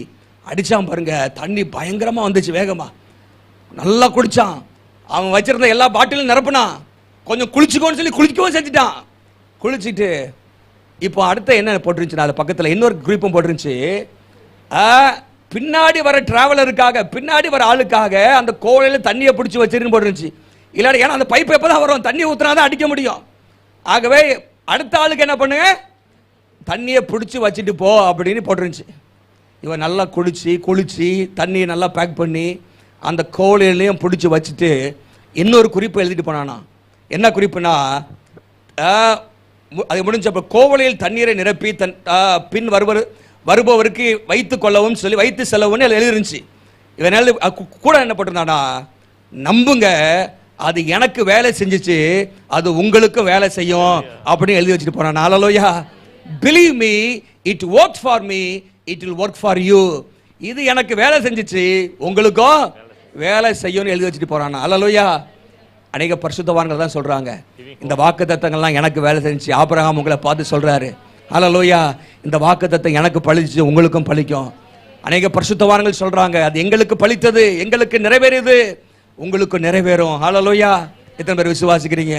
அடித்தான் பாருங்க. தண்ணி பயங்கரமாக வந்துச்சு, வேகமாக. நல்லா குடித்தான். அவன் வச்சிருந்த எல்லா பாட்டிலும் நிரப்புனான். கொஞ்சம் குளிச்சுக்கோன்னு சொல்லி குளிக்கவும் செஞ்சுட்டான். குளிச்சுட்டு இப்போ அடுத்த என்ன போட்டுருந்துச்சுன்னா, அது பக்கத்தில் இன்னொரு குறிப்பும் போட்டுருந்துச்சு. பின்னாடி வர டிராவலருக்காக, பின்னாடி வர ஆளுக்காக அந்த கோலையில் தண்ணியை பிடிச்சி வச்சிருன்னு போட்டுருந்துச்சு. இல்லாட்டி ஏன்னா அந்த பைப் எப்போ தான் வரும், தண்ணி ஊற்றினா தான் அடிக்க முடியும். ஆகவே அடுத்த ஆளுக்கு என்ன பண்ணுங்க, தண்ணியை பிடிச்சி வச்சுட்டு போ அப்படின்னு போட்டுருந்துச்சு. இவன் நல்லா குளிச்சு தண்ணியை நல்லா பேக் பண்ணி அந்த கோலையிலையும் பிடிச்சி வச்சுட்டு இன்னொரு குறிப்பு எழுதிட்டு போனானா. என்ன குறிப்புனா, அது முடிஞ்சப்ப கோவலையில் தண்ணீரை நிரப்பி பின் வருபவருக்கு வைத்து கொள்ளவும் சொல்லி வைத்து செல்லவும் எழுதிருந்துச்சு. இவன் கூட என்ன போட்டிருந்தானா, நம்புங்க அது எனக்கு வேலை செஞ்சிச்சு, அது உங்களுக்கும் வேலை செய்யும் அப்படின்னு எழுதி வச்சுட்டு போனான். ஹல்லேலூயா. Believe me, it worked for me, it will work for you. இது எனக்கு வேலை செஞ்சிச்சு, உங்களுக்கும் வேலை செய்யும்னு எழுதி வச்சுட்டு போறான். ஹல்லேலூயா. அநேக பரிசுத்தவான்கள் தான் சொல்றாங்க, இந்த வாக்குத்தத்தங்கள்லாம் எனக்கு வேலை செஞ்சுச்சு. ஆபிரகாம் உங்களை பார்த்து சொல்றாரு, ஹல்லேலூயா, இந்த வாக்குத்தத்தம் எனக்கு பழிச்சு உங்களுக்கும் பழிக்கும். அநேக பரிசுத்தவான்கள் சொல்றாங்க, அது எங்களுக்கு பழித்தது, எங்களுக்கு நிறைவேறியது, உங்களுக்கு நிறைவேறும். ஹல்லேலூயா. எத்தனை பேர் விசுவாசிக்கிறீங்க?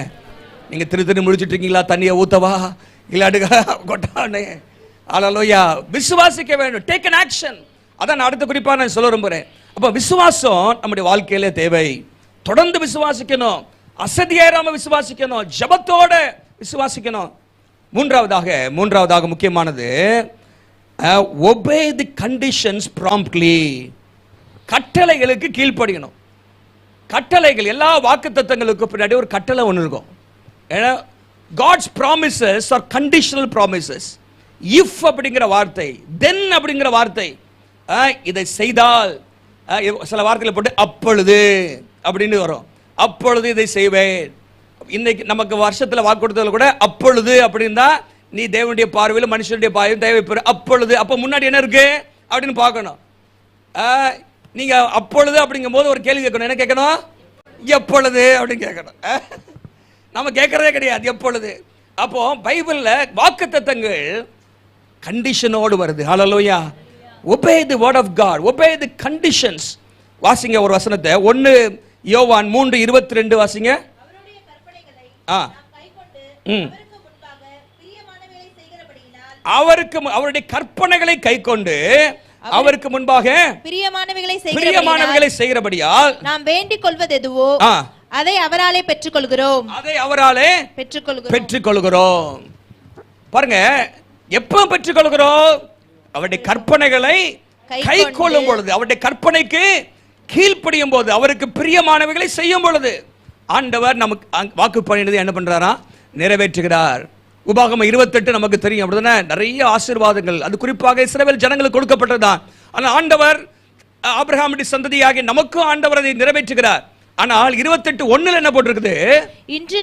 நீங்க திரு முடிச்சுட்டு இருக்கீங்களா? தண்ணியை ஊத்தவா இல்லாடு கொட்டானே? ஹல்லேலூயா. விசுவாசிக்க வேண்டும். Take an action. அதான் நான் அடுத்த குறிப்பா நான் சொல்ல விரும்புறேன். அப்ப விசுவாசம் நம்முடைய வாழ்க்கையில தேவை. தொடர்ந்து விசுவாசிக்கணும், அசதியாயிராம விசுவாசிக்கணும், ஜபத்தோட விசுவாசிக்கணும். மூன்றாவதாக முக்கியமானது, obey the conditions promptly. கட்டளைகளுக்கு கீழ்ப்படியணும். கட்டளைகள், எல்லா வாக்குத்தத்தங்களுக்கு பின்னாடி ஒரு கட்டளை ஒன்று இருக்கும். God's promises are conditional promises. if அப்படிங்கிற வார்த்தை, then அப்படிங்கிற வார்த்தை, இதை செய்தால், சில வார்த்தைகளை போட்டு அப்பொழுது அப்படின்னு வரும். அப்பொழுது இதை செய்வேன். இன்னைக்கு நமக்கு வருஷத்துல வாக்கு கொடுத்ததுல கூட அப்பொழுது அப்படின்னா, நீ தேவனுடைய பார்வையில் மனுஷனுடைய பார்வையில் தேவை பெற அப்பொழுது. அப்ப முன்னாடி என்ன இருக்கு அப்படின்னு பார்க்கணும். நீங்க அப்பொழுது அப்படிங்கும் போது ஒரு கேள்வி கேட்கணும். என்ன கேட்கணும்? எப்பொழுது அப்படின்னு கேட்கணும். நம்ம கேட்கறதே கிடையாது எப்பொழுது. அப்போ பைபிள்ல வாக்குத்தத்தங்கள் கண்டிஷனோடு வருது. ஹல்லேலூயா. obey the word of God, obey the conditions. வாசிங்க ஒரு வசனத்தை, 1 யோவான் 3:22 வாசிங்க. அவருடைய கற்பனைகளை நாம் கைக்கொண்டு அவருக்கு அவருக்கு அவருடைய கற்பனைகளை கைக்கொண்டு அவருக்கு முன்பாக பிரியமானவைகளை செய்கிறபடியால் நாம் வேண்டிக் கொள்வது எதுவோ அதை அவராலே பெற்றுக்கொள்கிறோம். பெற்றுக்கொள்கிறோம். பாருங்க, எப்ப பெற்றுக்கொள்கிறோம்? அவருடைய கற்பனைகளை கை கொள்ளும் பொழுது, அவருடைய கற்பனைக்கு கீழ்ப்படியும் போது, அவருக்கு பிரியமானவைகளை செய்யும் பொழுது ஆண்டவர் நமக்கு வாக்கு பண்ணினது என்ன பண்றாரா? நிறைவேற்றுகிறார். உபாகமம் 28 நமக்கு தெரியும், அப்படிதானே? நிறைய ஆசீர்வாதங்கள், அது குறிப்பாக இஸ்ரவேல் ஜனங்களுக்கு கொடுக்கப்பட்டதுதான். ஆனால் ஆண்டவர் ஆபிரகாமுடைய சந்ததியாகிய நமக்கும் ஆண்டவர் அதை நிறைவேற்றுகிறார். ஆனால் 28:1 என்ன போட்டிருக்குது? இன்று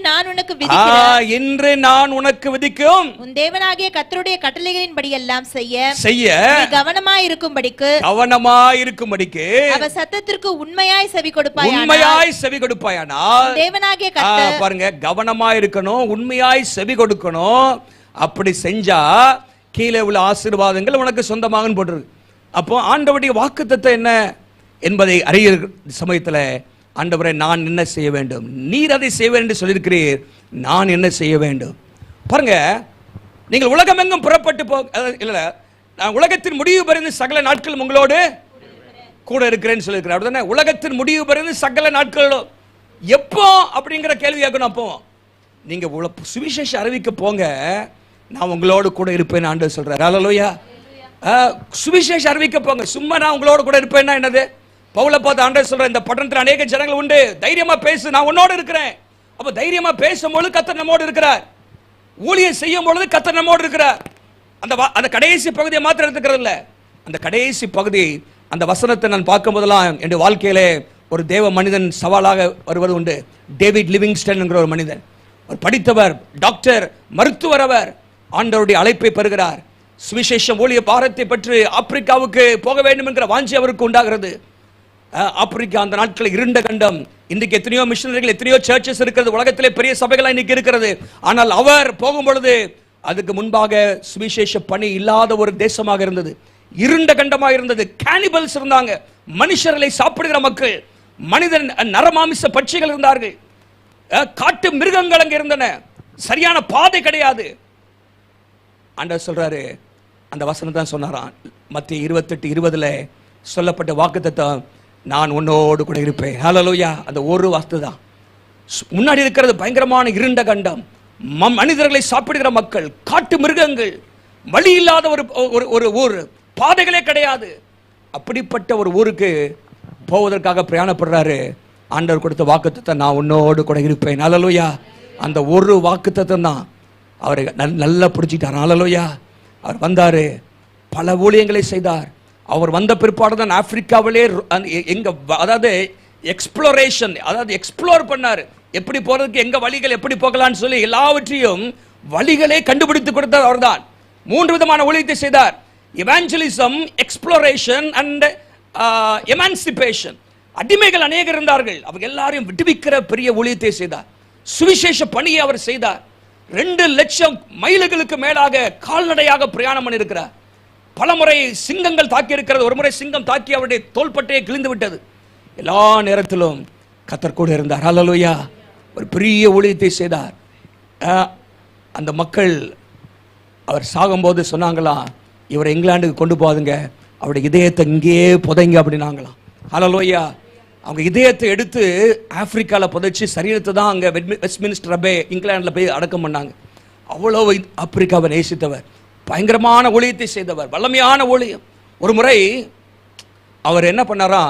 நான் உனக்கு விதிக்கும் உன் தேவனாகிய கர்த்தருடைய கட்டளைகளின்படி எல்லாம் செய்ய கவனமாய் இருக்கும்படிக்கு அவர் சத்தத்திற்கு உண்மையாய் செவி கொடுப்பாயானால் தேவனாகிய கர்த்தர், பாருங்க, கவனமாய் இருக்கணும், உண்மையாய் செவி கொடுக்கணும். அப்படி செஞ்சா கீழே உள்ள ஆசீர்வாதங்கள் உனக்கு சொந்தமாக போட்டிருக்கு. அப்போ ஆண்டவருடைய வாக்குத்தத்தம் என்ன என்பதை அறிய சமயத்தில், ஆண்டவரே நான் என்ன செய்ய வேண்டும், நீர் அதை செய்ய வேண்டும் என்று சொல்லியிருக்கிறீர், நான் என்ன செய்ய வேண்டும்? பாருங்க, நீங்கள் உலகம் எங்கும் புறப்பட்டு இல்ல, நான் உலகத்தின் முடிவு பெறுந்து சகல நாட்கள் உங்களோடு கூட இருக்கிறேன்னு சொல்லியிருக்கிறேன், அப்படிதானே? உலகத்தின் முடிவு பெறுந்து சகல நாட்களோ எப்போ அப்படிங்கிற கேள்வி கேட்கணும். அப்போ நீங்க சுவிசேஷ அறிவிக்க போங்க, நான் உங்களோடு கூட இருப்பேன் ஆண்டவர் சொல்றாரு. அல்லேலூயா. சுவிசேஷ அறிவிக்க போங்க, சும்மா நான் உங்களோடு கூட இருப்பேன்னா என்னது? பவுலை பார்த்து ஆண்டவர் சொல்ற, இந்த பட்டணத்தில் அநேக ஜனங்கள் உண்டு, தைரியமா பேசு, நான் உன்னோடு இருக்கிறேன். அப்ப தைரியமா பேசும்போது கர்த்தர் நம்மோடு இருக்கிறார், ஊழியம் செய்யும் பொழுது கர்த்தர் நம்மோடு இருக்கிறார். அந்த கடைசி பகுதியை மாத்திரம் எடுத்துக்கிறது இல்ல, அந்த கடைசி பகுதி, அந்த வசனத்தை நான் பார்க்கும் போதெல்லாம் என் வாழ்க்கையிலே ஒரு தேவ மனிதன் சவாலாக வருவது உண்டு. டேவிட் லிவிங்ஸ்டன் என்கிற ஒரு மனிதன், ஒரு படித்தவர், டாக்டர், மருத்துவர். அவர் ஆண்டவருடைய அழைப்பை பெறுகிறார். சுவிசேஷம் ஊழிய பாரத்தை பற்றி ஆப்பிரிக்காவுக்கு போக வேண்டும் என்கிற வாஞ்சி அவருக்கு உண்டாகிறது. ஆப்பிரிக்கா அந்த நாட்களில் இருண்ட கண்டம். இன்றைக்கு எத்தனையோ மிஷனரிகள், எத்தனையோ சர்ச்சஸ் இருக்கிறது, உலகத்திலே பெரிய சபைகள் இன்னைக்கு இருக்கிறது. ஆனால் அவர் போகும் பொழுது அதுக்கு முன்பாக சுவிசேஷ பணி இல்லாத ஒரு தேசமாக இருந்தது, இருண்ட கண்டமாக இருந்தது. கேனிபல்ஸ் இருந்தாங்க, மனுஷர்களை சாப்பிடுகிற மக்கள், மனிதன் நரமாமிச பட்சிகள் இருந்தார்கள், காட்டு மிருகங்கள் அங்கே இருந்தன, சரியான பாதை கிடையாது. ஆண்டவர் சொல்றாரு, அந்த வசனம் தான் சொன்னாராம், மத்திய 28:20 சொல்லப்பட்ட வாக்குத்தத்தம், நான் உன்னோடு கூட இருப்பேன். ஹல்லேலூயா. அந்த ஒரு வார்த்தை தான். முன்னாடி இருக்கிறது பயங்கரமான இருண்ட கண்டம், மனிதர்களை சாப்பிடுகிற மக்கள், காட்டு மிருகங்கள், வழி இல்லாத ஒரு ஊர், பாதைகளே கிடையாது. அப்படிப்பட்ட ஒரு ஊருக்கு போவதற்காக பிரயாணப்படுறாரு. ஆண்டவர் கொடுத்த வாக்குத்தத்தை, நான் உன்னோடு கூட இருப்பேன். ஹல்லேலூயா. அந்த ஒரு வாக்குத்தத்தம் தான் அவரை நல்லா பிடிச்சிட்டார். ஹல்லேலூயா. அவர் வந்தாரு, பல ஊழியங்களை செய்தார். அவர் வந்த பிற்பாடு தான் ஆப்பிரிக்காவிலே அதாவது எக்ஸ்ப்ளோரேஷன், அதாவது எக்ஸ்ப்ளோர் பண்ணார், எப்படி போறதுக்கு, எங்க வழிகள் எப்படி போகலான்னு சொல்லி எல்லாவற்றையும் வழிகளே கண்டுபிடித்து கொடுத்தார். அவர்தான் 3 விதமான ஊழியத்தை செய்தார்: எவாஞ்சலிசம், எக்ஸ்ப்ளோரேஷன் அண்ட் எமான்சிபேஷன். அடிமைகள் அநேகர் இருந்தார்கள், அவங்க எல்லாரையும் விடுவிக்கிற பெரிய ஊழியத்தை செய்தார். சுவிசேஷ பணியை அவர் செய்தார். 2 லட்சம் மைல்களுக்கு மேலாக கால்நடையாக பிரயாணம் பண்ணியிருக்கிறார். பலமுறை சிங்கங்கள் தாக்கி இருக்கிறது. ஒரு முறை சிங்கம் தாக்கி அவருடைய தோள்பட்டையை கிழிந்து விட்டது. எல்லா நேரத்திலும் கர்த்தர் கூட இருந்தார். ஹல்லேலூயா. ஒரு பெரிய ஊழியத்தை செய்தார். அந்த மக்கள் அவர் சாகும்போது சொன்னாங்களாம், இவரை இங்கிலாந்துக்கு கொண்டு போகாதுங்க, அவருடைய இதயத்தை இங்கேயே புதைங்க அப்படின்னாங்களாம். ஹல்லேலூயா. அவங்க இதயத்தை எடுத்து ஆப்பிரிக்காவில் புதைச்சி சரீரத்தை தான் அங்கே வெஸ்ட்மினிஸ்டர் அபே இங்கிலாண்டில் போய் அடக்கம் பண்ணாங்க. அவ்வளோ ஆப்பிரிக்காவை நேசித்தவர், பயங்கரமான ஊழியத்தை செய்தவர், வல்லமையான ஊழியம். ஒரு முறை அவர் என்ன பண்ணாரா,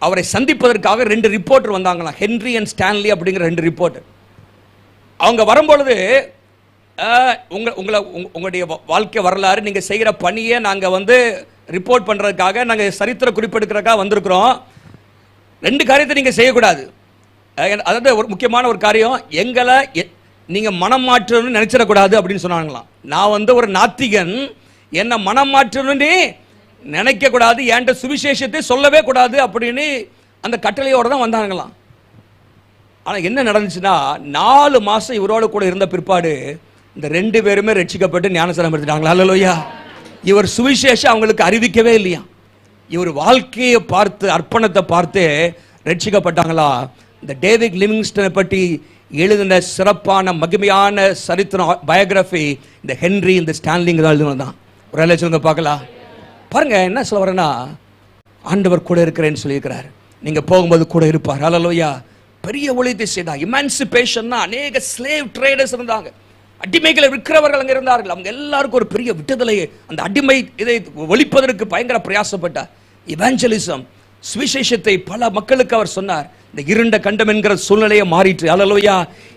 அவரை சந்திப்பதற்காக 2 ரிப்போர்ட்டர் வந்தாங்களாம், ஹென்ரி அண்ட் ஸ்டான்லி அப்படிங்கிற 2 ரிப்போர்ட்டர். அவங்க வரும்பொழுது, உங்களுடைய வாழ்க்கை வரலாறு, நீங்கள் செய்கிற பணியை நாங்கள் ரிப்போர்ட் பண்ணுறதுக்காக, நாங்கள் சரித்திர குறிப்பெடுக்கிறதுக்காக வந்திருக்கிறோம். 2 காரியத்தை நீங்கள் செய்யக்கூடாது. அதாவது ஒரு முக்கியமான ஒரு காரியம், எங்களை நீங்கள் மனம் மாற்றணும்னு நினைச்சிடக்கூடாது அப்படின்னு சொன்னாங்களாம். நான் ஒரு நாத்திகன், என்ன மனம் மாற்றணும்னு நினைக்க கூடாது, என்கிட்ட சுவிசேஷத்தை சொல்லவே கூடாது அப்படின்னு அந்த கட்டளையோடு தான் வந்தாங்களாம். ஆனால் என்ன நடந்துச்சுன்னா, 4 மாதம் இவரோட கூட இருந்த பிற்பாடு இந்த 2 பேருமே ரட்சிக்கப்பட்டு ஞானஸ்நானம் எடுத்துட்டாங்களா. ஹல்லேலூயா. இவர் சுவிசேஷம் அவங்களுக்கு அறிவிக்கவே இல்லையா. இவர் வாழ்க்கையை பார்த்து, அர்ப்பணத்தை பார்த்து ரட்சிக்கப்பட்டாங்களா. இந்த டேவிட் லிவிங்ஸ்டனை பற்றி எழுதின சிறப்பான மகிமையான சரித்திரம் பயோகிராஃபி இந்த ஹென்றி இந்த ஸ்டான்லிங் தான் எழுதுனது தான். ஒரு வேலை சொல்லுங்க பார்க்கலாம். பாருங்க என்ன சொல்ல வரேன்னா, ஆண்டவர் கூட இருக்கிறேன்னு சொல்லியிருக்கிறார். நீங்க போகும்போது கூட இருப்பார். ஹல்லேலூயா. பெரிய ஒளித்தை செய்தார். இமான்சிபேஷன்னா அநேக ஸ்லேவ் ட்ரேடர்ஸ் இருந்தாங்க, அடிமைகளை விற்கிறவர்கள் அங்கே இருந்தார்கள். அவங்க எல்லாருக்கும் ஒரு பெரிய விடுதலையை, அந்த அடிமை இதை ஒழிப்பதற்கு பயங்கர பிரயாசப்பட்டார். இவாஞ்சலிசம், சுவிசேஷத்தை பல மக்களுக்கு அவர் சொன்னார். இந்த இருண்ட கண்டம் என்கிற சூழ்நிலையை மாறிட்டு. ஹல்லேலூயா.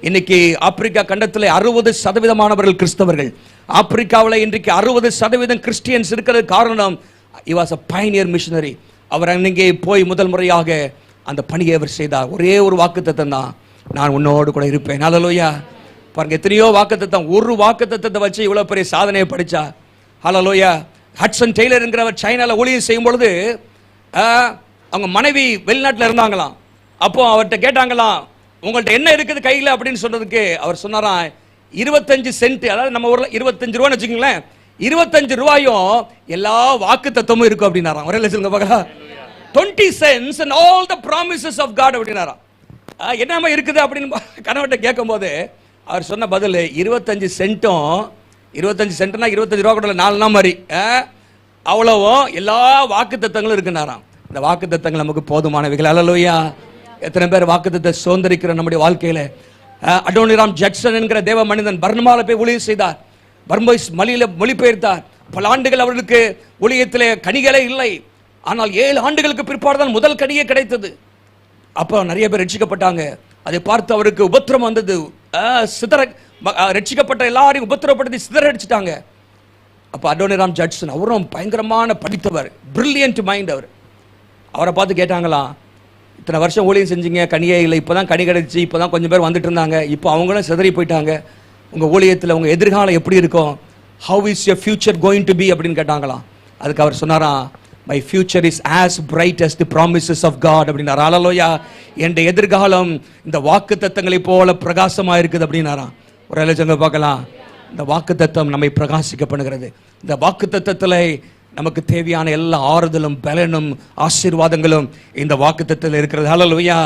இன்னைக்கு ஆப்பிரிக்கா கண்டத்தில் 60% கிறிஸ்தவர்கள். ஆப்பிரிக்காவில் இன்றைக்கு 60% கிறிஸ்டியன்ஸ் இருக்கிறது காரணம், he was a pioneer missionary. அவர் அன்னைக்கு போய் முதல் முறையாக அந்த பணியை அவர் செய்தார். ஒரே ஒரு வாக்குத்தத்தம் தான், நான் உன்னோடு கூட இருப்பேன். ஹல்லேலூயா. பாருங்க எத்தனையோ வாக்குத்தத்தம், ஒரு வாக்குத்தத்தத்தை வச்சு இவ்வளவு பெரிய சாதனையை படிச்சா. ஹல்லேலூயா. ஹட்சன் டெய்லர் என்கிறவர் சைனால ஊழியம் செய்யும் பொழுது அவங்க மனைவி வெளிநாட்டில் இருந்தாங்களாம். அப்போ அவர்கிட்ட கேட்டாங்களாம், உங்கள்கிட்ட என்ன இருக்குது கையில் அப்படின்னு சொன்னதுக்கு அவர் சொன்னாராம், 25 சென்ட், அதாவது நம்ம ஊர்ல 25 ரூபான்னு வச்சுக்கோங்களேன், 25 ரூபாயும் எல்லா வாக்கு தத்துவமும் இருக்கும் அப்படின்னாராம். ஒரே சொல்லுங்க பார்க்கலாம். 20 cents and all the promises of God அப்படின்னாராம். என்னமா இருக்குது அப்படின்னு கணவர்கிட்ட கேட்கும் போது அவர் சொன்ன பதில், 25 சென்ட்டும், 25 சென்ட்னா 25 ரூபா கூட 4 மாதிரி அவ்வளவும் எல்லா வாக்கு தத்தங்களும் இருக்குன்னாராம். இந்த வாக்கு தத்தங்கள் நமக்கு போதுமானவைகள். ஹல்லேலூயா. எத்தனை பேர் வாக்கு தத்தத்தை சுதந்திரிக்கிற நம்முடைய வாழ்க்கையில. அடோனிராம் ஜக்சன் என்கிற தேவ மனிதன் பர்மால போய் ஊழியம் செய்தார். பர்மைஸ் மொழியில மொழிபெயர்த்தார். பல ஆண்டுகள் அவர்களுக்கு ஊழியத்திலே கனிகளே இல்லை. ஆனால் 7 ஆண்டுகளுக்கு பிற்பாடுதான் முதல் கனியே கிடைத்தது. அப்போ நிறைய பேர் ரட்சிக்கப்பட்டாங்க. அதை பார்த்து அவருக்கு உபத்திரம் வந்தது. ரட்சிக்கப்பட்ட எல்லாரையும் உபத்திரப்படுத்தி சிதறடிச்சிட்டாங்க. அப்போ அடோனிராம் ஜட்சன், அவரும் பயங்கரமான படித்தவர், பிரில்லியன்ட் மைண்ட். அவரை பார்த்து கேட்டாங்களாம், இத்தனை வருஷம் ஊழியம் செஞ்சீங்க, கனியே இல்லை, இப்போதான் கனி கிடைச்சி, இப்போதான் கொஞ்சம் பேர் வந்துட்டு இருந்தாங்க, இப்போ அவங்களும் சிதறி போயிட்டாங்க, உங்க ஊழியத்தில் உங்க எதிர்காலம் எப்படி இருக்கும், how is your future going to be அப்படின்னு கேட்டாங்களாம். அதுக்கு அவர் சொன்னாராம், my future is as bright as the promises of God அப்படின்னாரா. ஹல்லேலூயா. என் எதிர்காலம் இந்த வாக்கு தத்தங்களை போல பிரகாசமா இருக்குது அப்படின்னாராம். ஒரு இலச்சங்க பார்க்கலாம். இந்த வாக்கு தத்தம் நம்மை பிரகாசிக்க பண்ணுகிறது. இந்த வாக்கு தத்தத்தில் நமக்கு தேவையான எல்லா ஆறுதலும் பலனும் ஆசீர்வாதங்களும் இந்த வாக்கு தத்தத்தில் இருக்கிறது. ஹல்லேலூயா.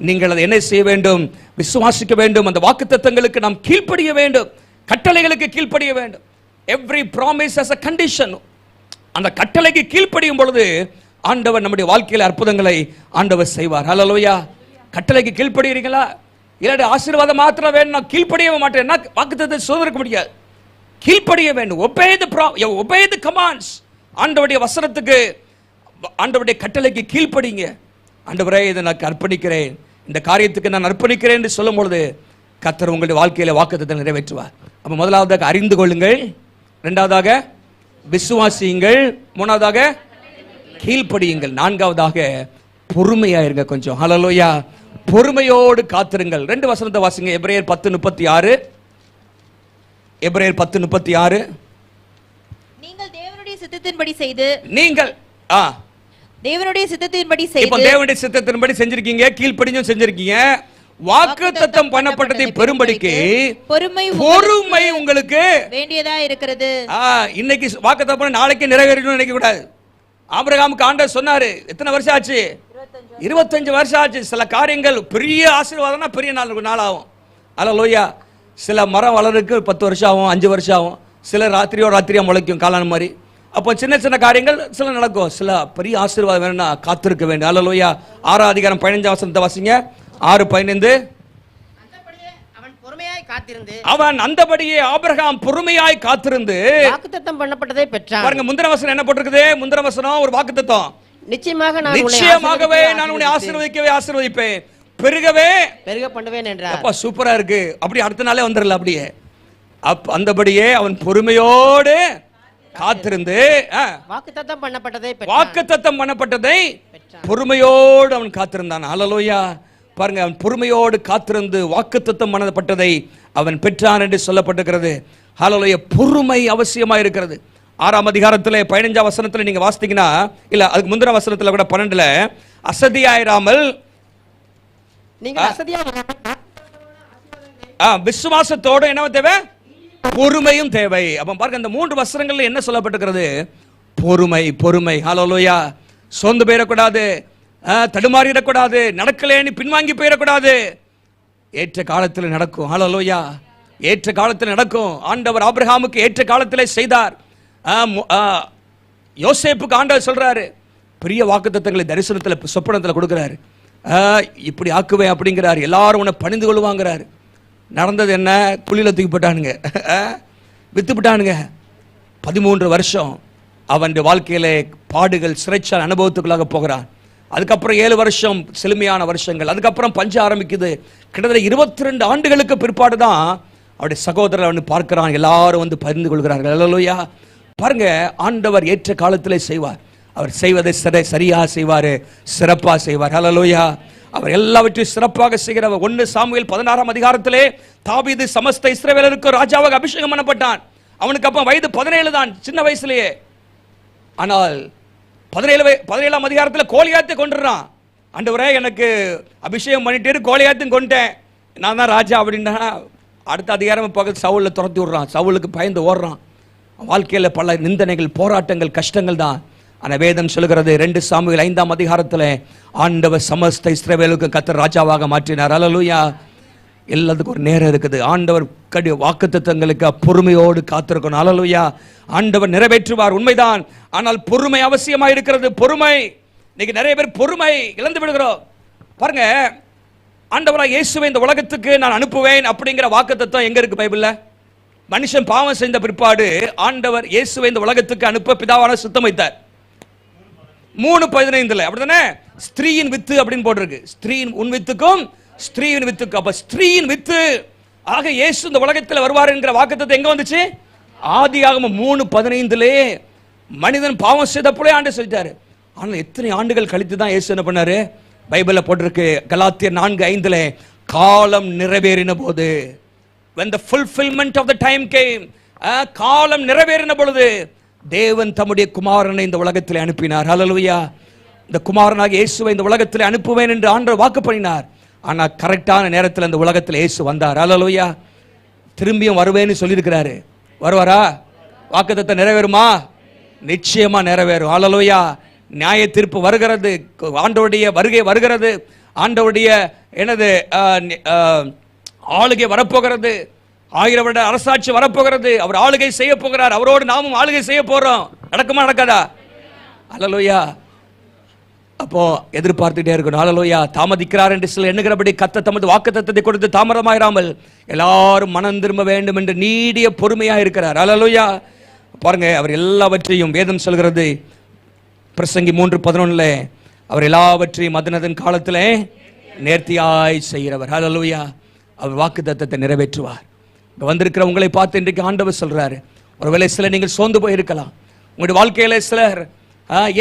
நீங்கள் அதை என்ன செய்ய வேண்டும்? விசுவாசிக்க வேண்டும். அந்த வாக்கு தத்தங்களுக்கு நாம் கீழ்ப்படிய வேண்டும், கட்டளைகளுக்கு கீழ்ப்படிய வேண்டும். Every promise has a condition. அந்த கட்டளைக்கு கீழ்ப்படியும் பொழுது ஆண்டவர் நம்முடைய வாழ்க்கையில் அற்புதங்களை ஆண்டவர் செய்வார். ஹல்லேலூயா. கட்டளைக்கு கீழ்ப்படுகிறீங்களா? இல்லாட்டி ஆசீர்வாதம் மாத்திரம் வேணும், நான் கீழ்ப்படியவே மாட்டேன், வாக்குத்தத்தத்தை சுதந்திரிக்க முடியாது. கீழ்ப்படிய வேண்டும். obey the commands. ஆண்டவருடைய வசனத்துக்கு, ஆண்டவருடைய கட்டளைக்கு கீழ்ப்படிங்க. ஆண்டவரே, இதை நான் அர்ப்பணிக்கிறேன், இந்த காரியத்துக்கு நான் அர்ப்பணிக்கிறேன் என்று சொல்லும் பொழுது கர்த்தர் உங்களுடைய வாழ்க்கையில வாக்குத்தத்தத்தை நிறைவேற்றுவார். அப்ப முதலாவதாக அறிந்து கொள்ளுங்கள், இரண்டாவதாக விசுவாசியுங்கள், மூணாவதாக கீழ்ப்படியுங்கள், நான்காவதாக பொறுமையா இருங்க கொஞ்சம். ஹல்லேலூயா. பொறுமையோடு காத்திருங்கள். 2 வசனத்தை வாசிங்க. எபிரேயர் 10:36. எபிரேயர் 10:36. நீங்கள் தேவனுடைய சித்தத்தின்படி செய்து, நீங்கள் தேவனுடைய சித்தத்தின்படி செய்து, இப்போ தேவனுடைய சித்தத்தின்படி செஞ்சிருக்கீங்க, கீழ்ப்படிஞ்சும் செஞ்சிருக்கீங்க. வாக்குத்தத்தம் பண்ணப்பட்டதை பெறும்படிக்கு பொறுமை உங்களுக்கு வேண்டியதா இருக்கிறது. இன்னைக்கு வாக்குத்தத்தம் நாளைக்கு நிறைவேறணும்னு நினைக்க கூடாது. ஆபிரகாமுக்கு ஆண்டவர் சொன்னாரு, எத்தனை வருஷம் ஆச்சு? 25 வருஷம் ஆச்சு. சில காரியங்கள் பெரிய ஆசீர்வாதம்னா பெரிய நாள் ஆகும். ஹல்லேலூயா. சில மரம் வளருக்கு 10 வருஷம் ஆகும், 5 வருஷம் ஆகும். சில ராத்திரியா முளைக்கும், காளான் மாதிரி. அப்போ சின்ன சின்ன காரியங்கள் சில நடக்கும். சில பெரிய ஆசீர்வாதம் வேணும்னா காத்திருக்க வேண்டும். ஹல்லேலூயா. 6ஆம் அதிகாரம் 15ஆம் வசனத்தை வாசிங்க. 6:15. அவன் அந்தபடியே ஆபிரகாம் பொறுமையாய் காத்திருந்து வாக்குத்தத்தம் பண்ணப்பட்டதை பெற்றான். பாருங்க, முந்தின வசனம் என்ன போட்டிருக்குது? முந்தின வசனம் ஒரு வாக்குத்தத்தம். நிச்சயமாகவே நான் உன்னை ஆசீர்வதிப்பேன், பெருகவே பெருக பண்ணுவேன் என்றார். அப்பா சூப்பரா இருக்கு. அப்படி அடுத்த நாளே வந்துடல. அப்படியே அந்தபடியே அவன் பொறுமையோடு காத்திருந்து வாக்குத்தத்தம் பண்ணப்பட்டதை பொறுமையோடு அவன் காத்திருந்தான். ஹல்லேலூயா. பாருங்க, அவன் பொறுமையோடு காத்திருந்து வாக்குத்தத்தம் பண்ணப்பட்டதை அவன் பெற்றான் என்று சொல்லப்பட்டிருக்கிறது. ஹல்லேலூயா. பொறுமை அவசியமா இருக்கிறது. 6ஆம் அதிகாரத்தில் 15ஆம் வசனத்தில் நீங்க வாசித்தீங்கன்னா, இல்ல அதுக்கு முந்தின வசனத்தில் கூட 12ல அசதியாயிராமல் விசுவாசத்தோடு என்ன தேவை? பொறுமையும் தேவை. அப்ப பாருங்க, இந்த 3 வசனங்கள்ல என்ன சொல்லப்பட்டிருக்கிறது? பொறுமை. ஹல்லேலூயா. சோர்ந்து போயிடக்கூடாது, தடுமாறிடக்கூடாது, நடக்கலேன்னு பின்வாங்கி போயிடக்கூடாது. ஏற்ற காலத்தில் நடக்கும். ஹல்லேலூயா. ஏற்ற காலத்தில் நடக்கும். ஆண்டவர் ஆபிரகாமுக்கு ஏற்ற காலத்திலே செய்தார். யோசேப்புக்கு ஆண்டவர் சொல்றாரு, பெரிய வாக்குத்தத்தங்களை தரிசனத்தில் சொப்பனத்தில் கொடுக்கிறாரு. இப்படி ஆக்குவேன் அப்படிங்கிறாரு. எல்லாரும் உன்னை பணிந்து கொள்வாங்கிறாரு. நடந்தது என்ன? குழியில தூக்கி போட்டானுங்க, வித்து போட்டானுங்க. 13 வருஷம் அவன் வாழ்க்கையில பாடுகள், சிறைச்சாலை அனுபவத்துக்குள்ளாக போகிறான். அதுக்கப்புறம் 7 வருஷம் செழுமையான வருஷங்கள். அதுக்கப்புறம் பஞ்ச ஆரம்பிக்குது. கிட்டத்தட்ட 22 ஆண்டுகளுக்கு பிற்பாடு தான் அவருடைய சகோதரர் அவனை பார்க்கிறான். எல்லாரும் வந்து பகிர்ந்து கொள்கிறார்கள். ஹல்லேலூயா. பாருங்க, ஆண்டவர் ஏற்ற காலத்திலே செய்வார். அவர் செய்வதை சரியாக செய்வார், சிறப்பாக செய்வார். ஹல்லேலூயா. அவர் எல்லாவற்றையும் சிறப்பாக செய்கிறவர். 1 சாமுவேல் 16ஆம் அதிகாரத்திலே தாவீது சமஸ்த இஸ்ரவேலருக்கு ராஜாவாக அபிஷேகம் பண்ணப்பட்டான். அவனுக்கு அப்ப வயது 17 தான், சின்ன வயசுலயே. ஆனால் 17ஆம் அதிகாரத்தில் கோலியாத்தை கொண்டுறான். ஆண்டவரே, எனக்கு அபிஷேகம் பண்ணிட்டு கோலியாத்தையும் கொண்டேன், நான் தான் ராஜா அப்படின்னா. அடுத்த அதிகாரம் பக்கத்து சவுல துரத்தி விடுறான். சவுலுக்கு பயந்து ஓடுறான். வாழ்க்கையில் பல நிந்தனைகள், போராட்டங்கள், கஷ்டங்கள் தான். ஆனால் வேதம் சொல்கிறது 2 சாமுவேல் 5ஆம் அதிகாரத்தில் ஆண்டவர் சமஸ்த இஸ்ரவேலுக்கு கர்த்தர் ராஜாவாக மாற்றினார். ஹல்லேலூயா. எல்லாத்துக்கும் ஒரு நேரம் இருக்குது. ஆண்டவர் வாக்குத்தத்தங்களுக்கு பொறுமையோடு காத்திருக்கணும். ஹல்லேலூயா. ஆண்டவர் நிறைவேற்றுவார், உண்மைதான். ஆனால் பொறுமை அவசியமா இருக்கிறது. பொறுமை, இன்னைக்கு நிறைய பேர் பொறுமை இழந்து விடுகிறோம். பாருங்க, ஆண்டவராக இயேசுவை இந்த உலகத்துக்கு நான் அனுப்புவேன் அப்படிங்கிற வாக்குத்தத்தம் எங்க இருக்கு பைபிள்ல? மனுஷன் பாவம் செய்த பிற்பாடு ஆண்டவர் இயேசுவை இந்த உலகத்துக்கு அனுப்ப பிதாவான சுத்தம் வைத்தார். 3:15 அப்படிதானே? ஸ்திரீயின் வித்து அப்படின்னு போட்டிருக்கு. ஸ்திரீயின் உன் வித்துக்கும் ஸ்திரீயின் வித்துக்கும். அப்ப ஸ்திரீயின் வித்து ஆக இயேசு இந்த உலகத்தில் வருவார் என்கிற வாக்குத்தத்தம் எங்க வந்துச்சு? ஆதியாகமம் 3:15 மனிதன் பாவம் செய்தப்போலே ஆண்டவர் சொல்லிட்டாரு. ஆனால் எத்தனை ஆண்டுகள் கழித்து தான் இயேசு என்ன பண்ணாரு? பைபிள்ல போட்டிருக்கு, கலாத்தியர் 4:5 காலம் நிறைவேறின போது, when the fulfillment of the time came, காலம் நிறைவேறின பொழுது தேவன் தம்முடைய குமாரனை இந்த உலகத்தில் அனுப்பினார். ஹல்லேலூயா. இந்த குமாரனாக இயேசுவை இந்த உலகத்தில் அனுப்புவேன் என்று ஆண்டவர் வாக்கு பண்ணினார். ஆனால் கரெக்டான நேரத்தில் இந்த உலகத்தில் இயேசு வந்தார். ஹல்லேலூயா. திரும்பியும் வருவேன்னு சொல்லியிருக்கிறாரு. வருவாரா? வாக்குத்தத்தம் நிறைவேறுமா? நிச்சயமா நிறைவேறும். ஹல்லேலூயா. நியாய தீர்ப்பு வருகிறது, ஆண்டவருடைய வருகை வருகிறது, ஆண்டவருடைய என்னது ஆளுகை வரப்போகிறது, 1000 வருட அரசாட்சி வரப்போகிறது. அவர் ஆளுகை செய்ய போகிறார். அவரோடு நாமும் ஆளுகை செய்ய போறோம். நடக்குமா நடக்காதா? ஹல்லேலூயா. அப்போ எதிர்பார்த்துட்டே இருக்கணும். ஹல்லேலூயா. தாமதிக்கிறார் என்று சில எண்ணுகிறபடி கர்த்தர் தமது வாக்குத்தத்தத்தை கொடுத்து தாமதமாயிராமல் எல்லாரும் மனம் திரும்ப வேண்டும் என்று நீடிய பொறுமையா இருக்கிறார். ஹல்லேலூயா. பாருங்க, அவர் எல்லாவற்றையும் வேதம் சொல்கிறது பிரசங்கி 3:11 அவர் எல்லாவற்றையும் அதனதன் காலத்திலே நேர்த்தியாய் செய்கிறவர். ஹல்லேலூயா. அவர் வாக்குத்தத்தத்தை நிறைவேற்றுவார். இங்க வந்திருக்கிற உங்களை பார்த்து இன்றைக்கு ஆண்டவர் சொல்றாரு, ஒருவேளை சில நீங்கள் சோர்ந்து போயிருக்கலாம். உங்களுடைய வாழ்க்கையில சிலர்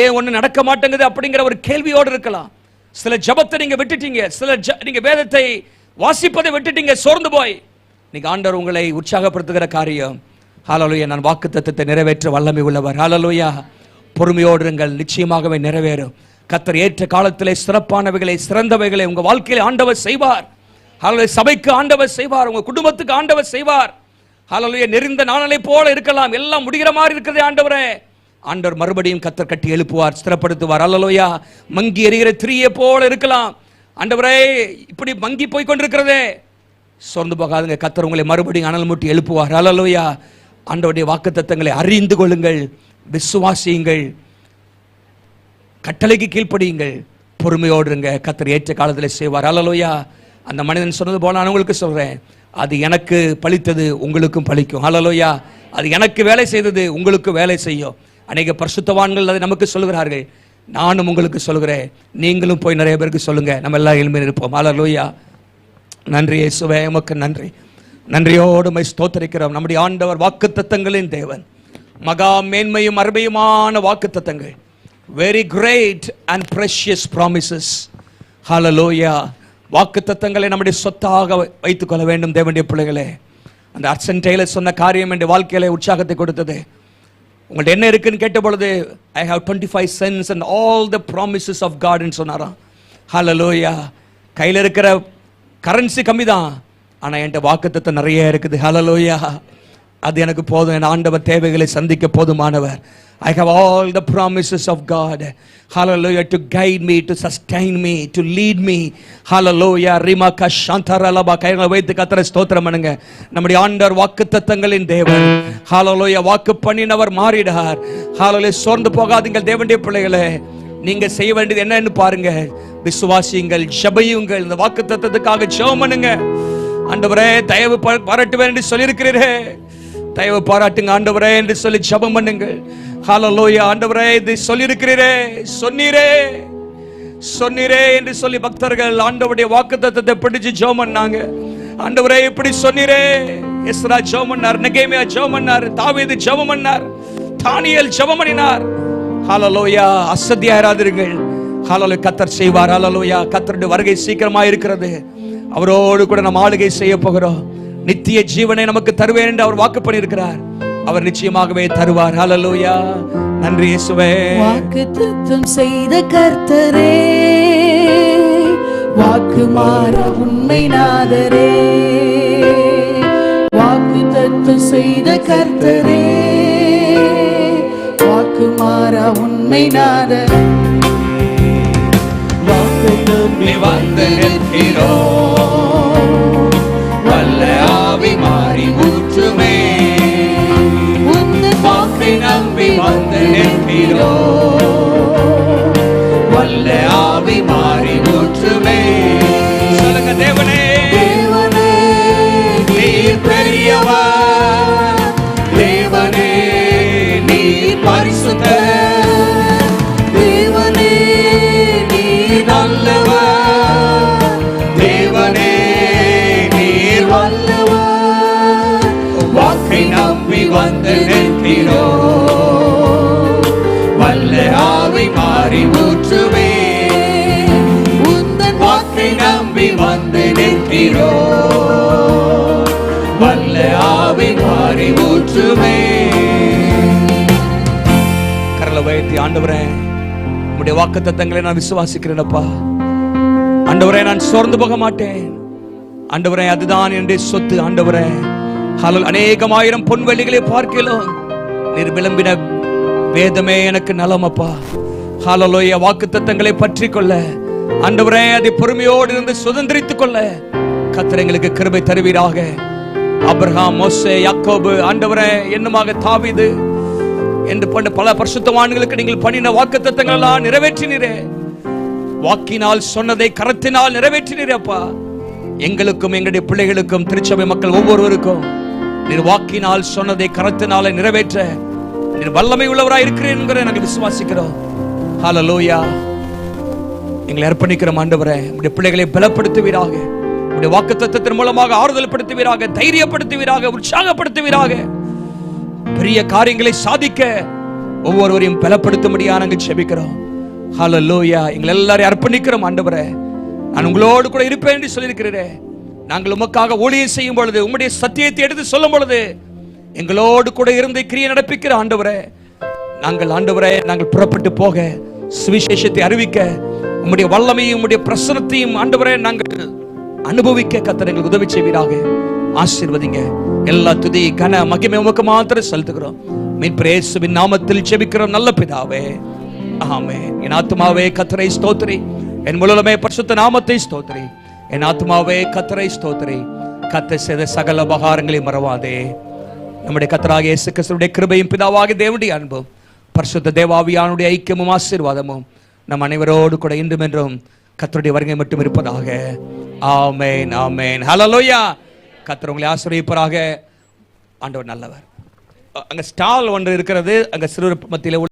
ஏன் ஒண்ணு நடக்க மாட்டேங்குது அப்படிங்கிற ஒரு கேள்வியோடு இருக்கலாம். சில ஜபத்தை நீங்க விட்டுட்டீங்க, சில நீங்க வேதத்தை வாசிப்பதை விட்டுட்டீங்க, சோர்ந்து போய். நீங்க ஆண்டவர் உங்களை உற்சாகப்படுத்துகிற காரியம், ஹல்லேலூயா, நான் வாக்குத்தத்தத்தை நிறைவேற்ற வல்லமை உள்ளவர். ஹல்லேலூயா. பொறுமையோடு இருங்கள், நிச்சயமாகவே நிறைவேறும். கர்த்தர் ஏற்ற காலத்திலே சிறப்பானவைகளை, சிறந்தவைகளை உங்க வாழ்க்கையில ஆண்டவர் செய்வார். ஹல்லேலூயா. சபைக்கு ஆண்டவர் செய்வார், உங்க குடும்பத்துக்கு ஆண்டவர் செய்வார். ஹல்லேலூயா. நெறிந்த நாணலை போல இருக்கலாம், எல்லாம் முடிகிற மாதிரி இருக்கிறதே ஆண்டவரே. ஆண்டவர் மறுபடியும் கர்த்தர் கட்டி எழுப்புவார், ஸ்திரப்படுத்துவார். ஹல்லேலூயா. மங்கி எரிகிற திரியை போல இருக்கலாம். ஆண்டவரே, இப்படி மங்கி போய் கொண்டிருக்கிறதே, சோர்ந்து போகாதுங்க. கர்த்தர் உங்களை மறுபடியும் அனல் மூட்டி எழுப்புவார். ஹல்லேலூயா. ஆண்டவருடைய வாக்குத்தத்தங்களை அறிந்து கொள்ளுங்கள், விசுவாசியுங்கள், கட்டளைக்கு கீழ்ப்படியுங்கள், பொறுமையோடு இருங்க. கர்த்தர் ஏற்ற காலத்தில் செய்வார். ஹல்லேலூயா. அந்த மனிதன் சொன்னது போல நான் உங்களுக்கு சொல்றேன், அது எனக்கு பலித்தது உங்களுக்கும் பலிக்கும். ஹல்லேலூயா. அது எனக்கு வேலை செய்தது உங்களுக்கு வேலை செய்யும். அநேக பரிசுத்தவான்கள் அதை நமக்கு சொல்லுகிறார்கள். நானும் உங்களுக்கு சொல்கிறேன், நீங்களும் போய் நிறைய பேருக்கு சொல்லுங்க. நம்ம எல்லாம் எழும்பி இருப்போம். ஹல்லேலூயா. நன்றி இயேசுவே, உமக்கு நன்றி. நன்றியோடு மை ஸ்தோத்திரிக்கிறோம். நம்முடைய ஆண்டவர் வாக்குத்தத்தங்களின் தேவன், மகா மேன்மையும் அருமையுமான வாக்குத்தத்தங்கள், very great and precious promises. ஹல்லேலூயா. வாக்குத்தத்தங்களை நம்முடைய சொத்தாக வைத்துக் கொள்ள வேண்டும் தேவனுடைய பிள்ளைகளே. அந்த அர்சன் டெய்லர் சொன்ன காரியம் என்ற வாழ்க்கையில உற்சாகத்தை கொடுத்தது. உங்கள்ட்ட என்ன இருக்குன்னு கேட்ட பொழுது, I have 25 cents and all the promises of God ன்னு சொன்னாராம். ஹல்லேலூயா. கையில் இருக்கிற கரன்சி கம்மி தான், ஆனா என்கிட்ட வாக்குத்தத்தம் நிறைய இருக்குது. ஹல்லேலூயா. அது எனக்கு போதும். என் ஆண்டவர் தேவைகளை சந்திக்க போதுமானவர். I have all the promises of God. Hallelujah. To guide me, to sustain me, to lead me. Hallelujah. ரிமக சந்தரலபா கைகளை வைத்து கர்த்தரை ஸ்தோத்திரம் பண்ணுங்க. நம்முடைய ஆண்டவர் வாக்குத்தத்தங்களின் தேவன். ஹalleluya. வாக்கு பண்ணினவர் மாறிடார். ஹalleluya. சோர்ந்து போகாதீங்கள் தேவனுடைய பிள்ளைகளே. நீங்க செய்ய வேண்டியது என்னன்னு பாருங்க. விசுவாசியுங்கள், ஜெபியுங்கள், இந்த வாக்குத்தத்தத்துக்காக ஜெபம் பண்ணுங்க. ஆண்டவரே தயவு பாராட்டுவேன் என்று சொல்லியிருக்கிறீரே, தயவு பாராட்டுங்க ஆண்டவரே என்று சொல்லி ஜெபம் பண்ணுங்கள். ஹalleluya. ஆண்டவரே இது சொல்லியிருக்கிறீரே, சொன்னீரே என்று சொல்லி பக்தர்கள் ஆண்டவருடைய வாக்குத்தத்தத்தை பிடிச்சு ஜெபம் பண்ணாங்க. ஆண்டவரே இப்படி சொன்னீரே. எஸ்ரா ஜெபம் பண்ணார், நெகேமியா ஜெபம் பண்ணார், தாவீது ஜெபம் பண்ணார், தானியேல் ஜெபம் பண்ணினார். ஹalleluya. அசதியாயிராதீர்கள். ஹalleluya. கர்த்தர் செய்வார். ஹalleluya. கர்த்தருடைய வருகை சீக்கிரமா இருக்கிறது. அவரோடு கூட நாம் ஆளுகை செய்ய போகிறோம். நித்திய ஜீவனை நமக்கு தருவேன் என்று அவர் வாக்கு பண்ணியிருக்கிறார். அவர் நிச்சயமாகவே தருவார். ஹalleluya. நன்றி இயேசுவே. வாக்குத்தத்தம் செய்த கர்த்தரே, வாக்கு மாற உண்மை நாதரே. வாக்குத்தத்தம் செய்த கர்த்தரே, வாக்கு மாற உண்மை நாதரே. வாக்கு நம்பி வந்து நிற்கிறோம், வல்ல ஆவி மாறி ஊற்றுமே. வாக்கை நம்பி வந்து நிற்கிறோம், வல்ல ஆவி மாறி ஊற்றுமே. சொல்லுங்க தேவனே, நீர் பெரியவர், தேவனே நீர் பரிசுத்தர், தேவனே நீர் நல்லவர், தேவனே நீர் வல்லவர். வாக்கை நம்பி வந்து நிற்கிறோம், வல்ல ஆவி மாறி ஊற்றுமே. உந்தன் வாக்கை நம்பி வந்து நிற்கிறோம், வல்ல ஆவி மாறி ஊற்றுமே. கரலை உயர்த்தி ஆண்டவரே உம்முடைய வாக்குத்தத்தங்களை நான் விசுவாசிக்கிறேனப்பா. ஆண்டவரே நான் சோர்ந்து போக மாட்டேன். ஆண்டவரே அதுதான் என்னுடைய சொத்து. ஆண்டவரே அநேகமாயிரம் பொன்வெளிகளை பார்க்கலாம், நீர் விளம்பின வேதமே எனக்கு நலமப்பா. ஹalleluya. வாக்குத்தத்தங்களை பற்றி கொள்ள ஆண்டவரே அதை பொறுமையோடு இருந்து சுதந்திரித்துக் கொள்ள கர்த்தர் எங்களுக்கு கிருபை தருவீராக. ஆபிரகாம், மோசே, யாக்கோபு, ஆண்டவரே என்னமாக தாவீது என்று போன்ற பல பரிசுத்தவான்களுக்கு நீங்கள் பண்ணின வாக்குத்தத்தங்கள் எல்லாம் நிறைவேற்றினீரே. வாக்கினால் சொன்னதை கரத்தினால் நிறைவேற்றினீரே அப்பா. எங்களுக்கும் எங்களுடைய பிள்ளைகளுக்கும் திருச்சபை மக்கள் ஒவ்வொருவருக்கும் நீர் வாக்கினால் சொன்னதை கரத்தினால நிறைவேற்ற நீர் வல்லமை உள்ளவராய் இருக்கிறேன் என்கிறதை நாங்கள் விசுவாசிக்கிறோம். ஹalleluya. எங்களை அர்ப்பணிக்கிறோம் ஆண்டவரே. உம்முடைய பிள்ளைகளை பலப்படுத்துவீராக. உம்முடைய வாக்குத்தத்தத்தின் மூலமாக ஆறுதல் படுத்துவீராக, தைரியப்படுத்துவீராக, உற்சாகப்படுத்துவீராக. பெரிய காரியங்களை சாதிக்க ஒவ்வொருவரையும் பலப்படுத்தும்படியாக நாங்கள் ஜெபிக்கிறோம். ஹalleluya. எங்களை எல்லாரையும் அர்ப்பணிக்கிறோம் ஆண்டவரே. நான் உங்களோடு கூட இருப்பேன் என்று சொல்லியிருக்கிறேன். நாங்கள் உமக்காக ஊழியம் செய்யும் பொழுது, உம்முடைய சத்தியத்தை எடுத்து சொல்லும் பொழுது எங்களோடு கூட இருந்து கிரியை நடப்பிக்கிற ஆண்டவரே, நாங்கள் ஆண்டவரே நாங்கள் புறப்பட்டு போக, சுவிசேஷத்தை அறிவிக்க, உம்முடைய வல்லமையும் உம்முடைய பிரசன்னத்தையும் ஆண்டவரே நாங்கள் அனுபவிக்க கர்த்தர் எங்களுக்கு உதவி செய்வீராக. ஆசீர்வதிங்க. எல்லா துதி கன மகிமை உமக்கு மாத்திரம் செலுத்துகிறோம். மீட்பர் இயேசுவின் நாமத்தில் ஜெபிக்கிறோம் நல்ல பிதாவே, ஆமென். என் ஆத்துமாவே கர்த்தரை ஸ்தோத்திரி, என் முழுமே பரிசுத்த நாமத்தை ஸ்தோத்திரி. என் ஆத்துமாவே கர்த்தரை ஸ்தோத்திரி. கர்த்தர் செய்த சகல உபகாரங்களை மறவாதே. நம்முடைய கர்த்தராகிய இயேசு கிறிஸ்துவின் கிருபையும் பிதாவாகிய தேவனுடைய அன்பும் பரிசுத்த தேவாவியானுடைய ஐக்கியமும் ஆசீர்வாதமும் நம் அனைவரோடு கூட இன்றும் என்றும் கர்த்தருடைய வருகை மட்டும் இருப்பதாக. ஆமென், ஆமென். ஹல்லேலூயா. கர்த்தர் உங்களை ஆசீர்வதிப்பாராக. ஆண்டவர் நல்லவர். அங்க ஸ்டால் ஒன்று இருக்கிறது. அங்க சிறுவர் மத்தியில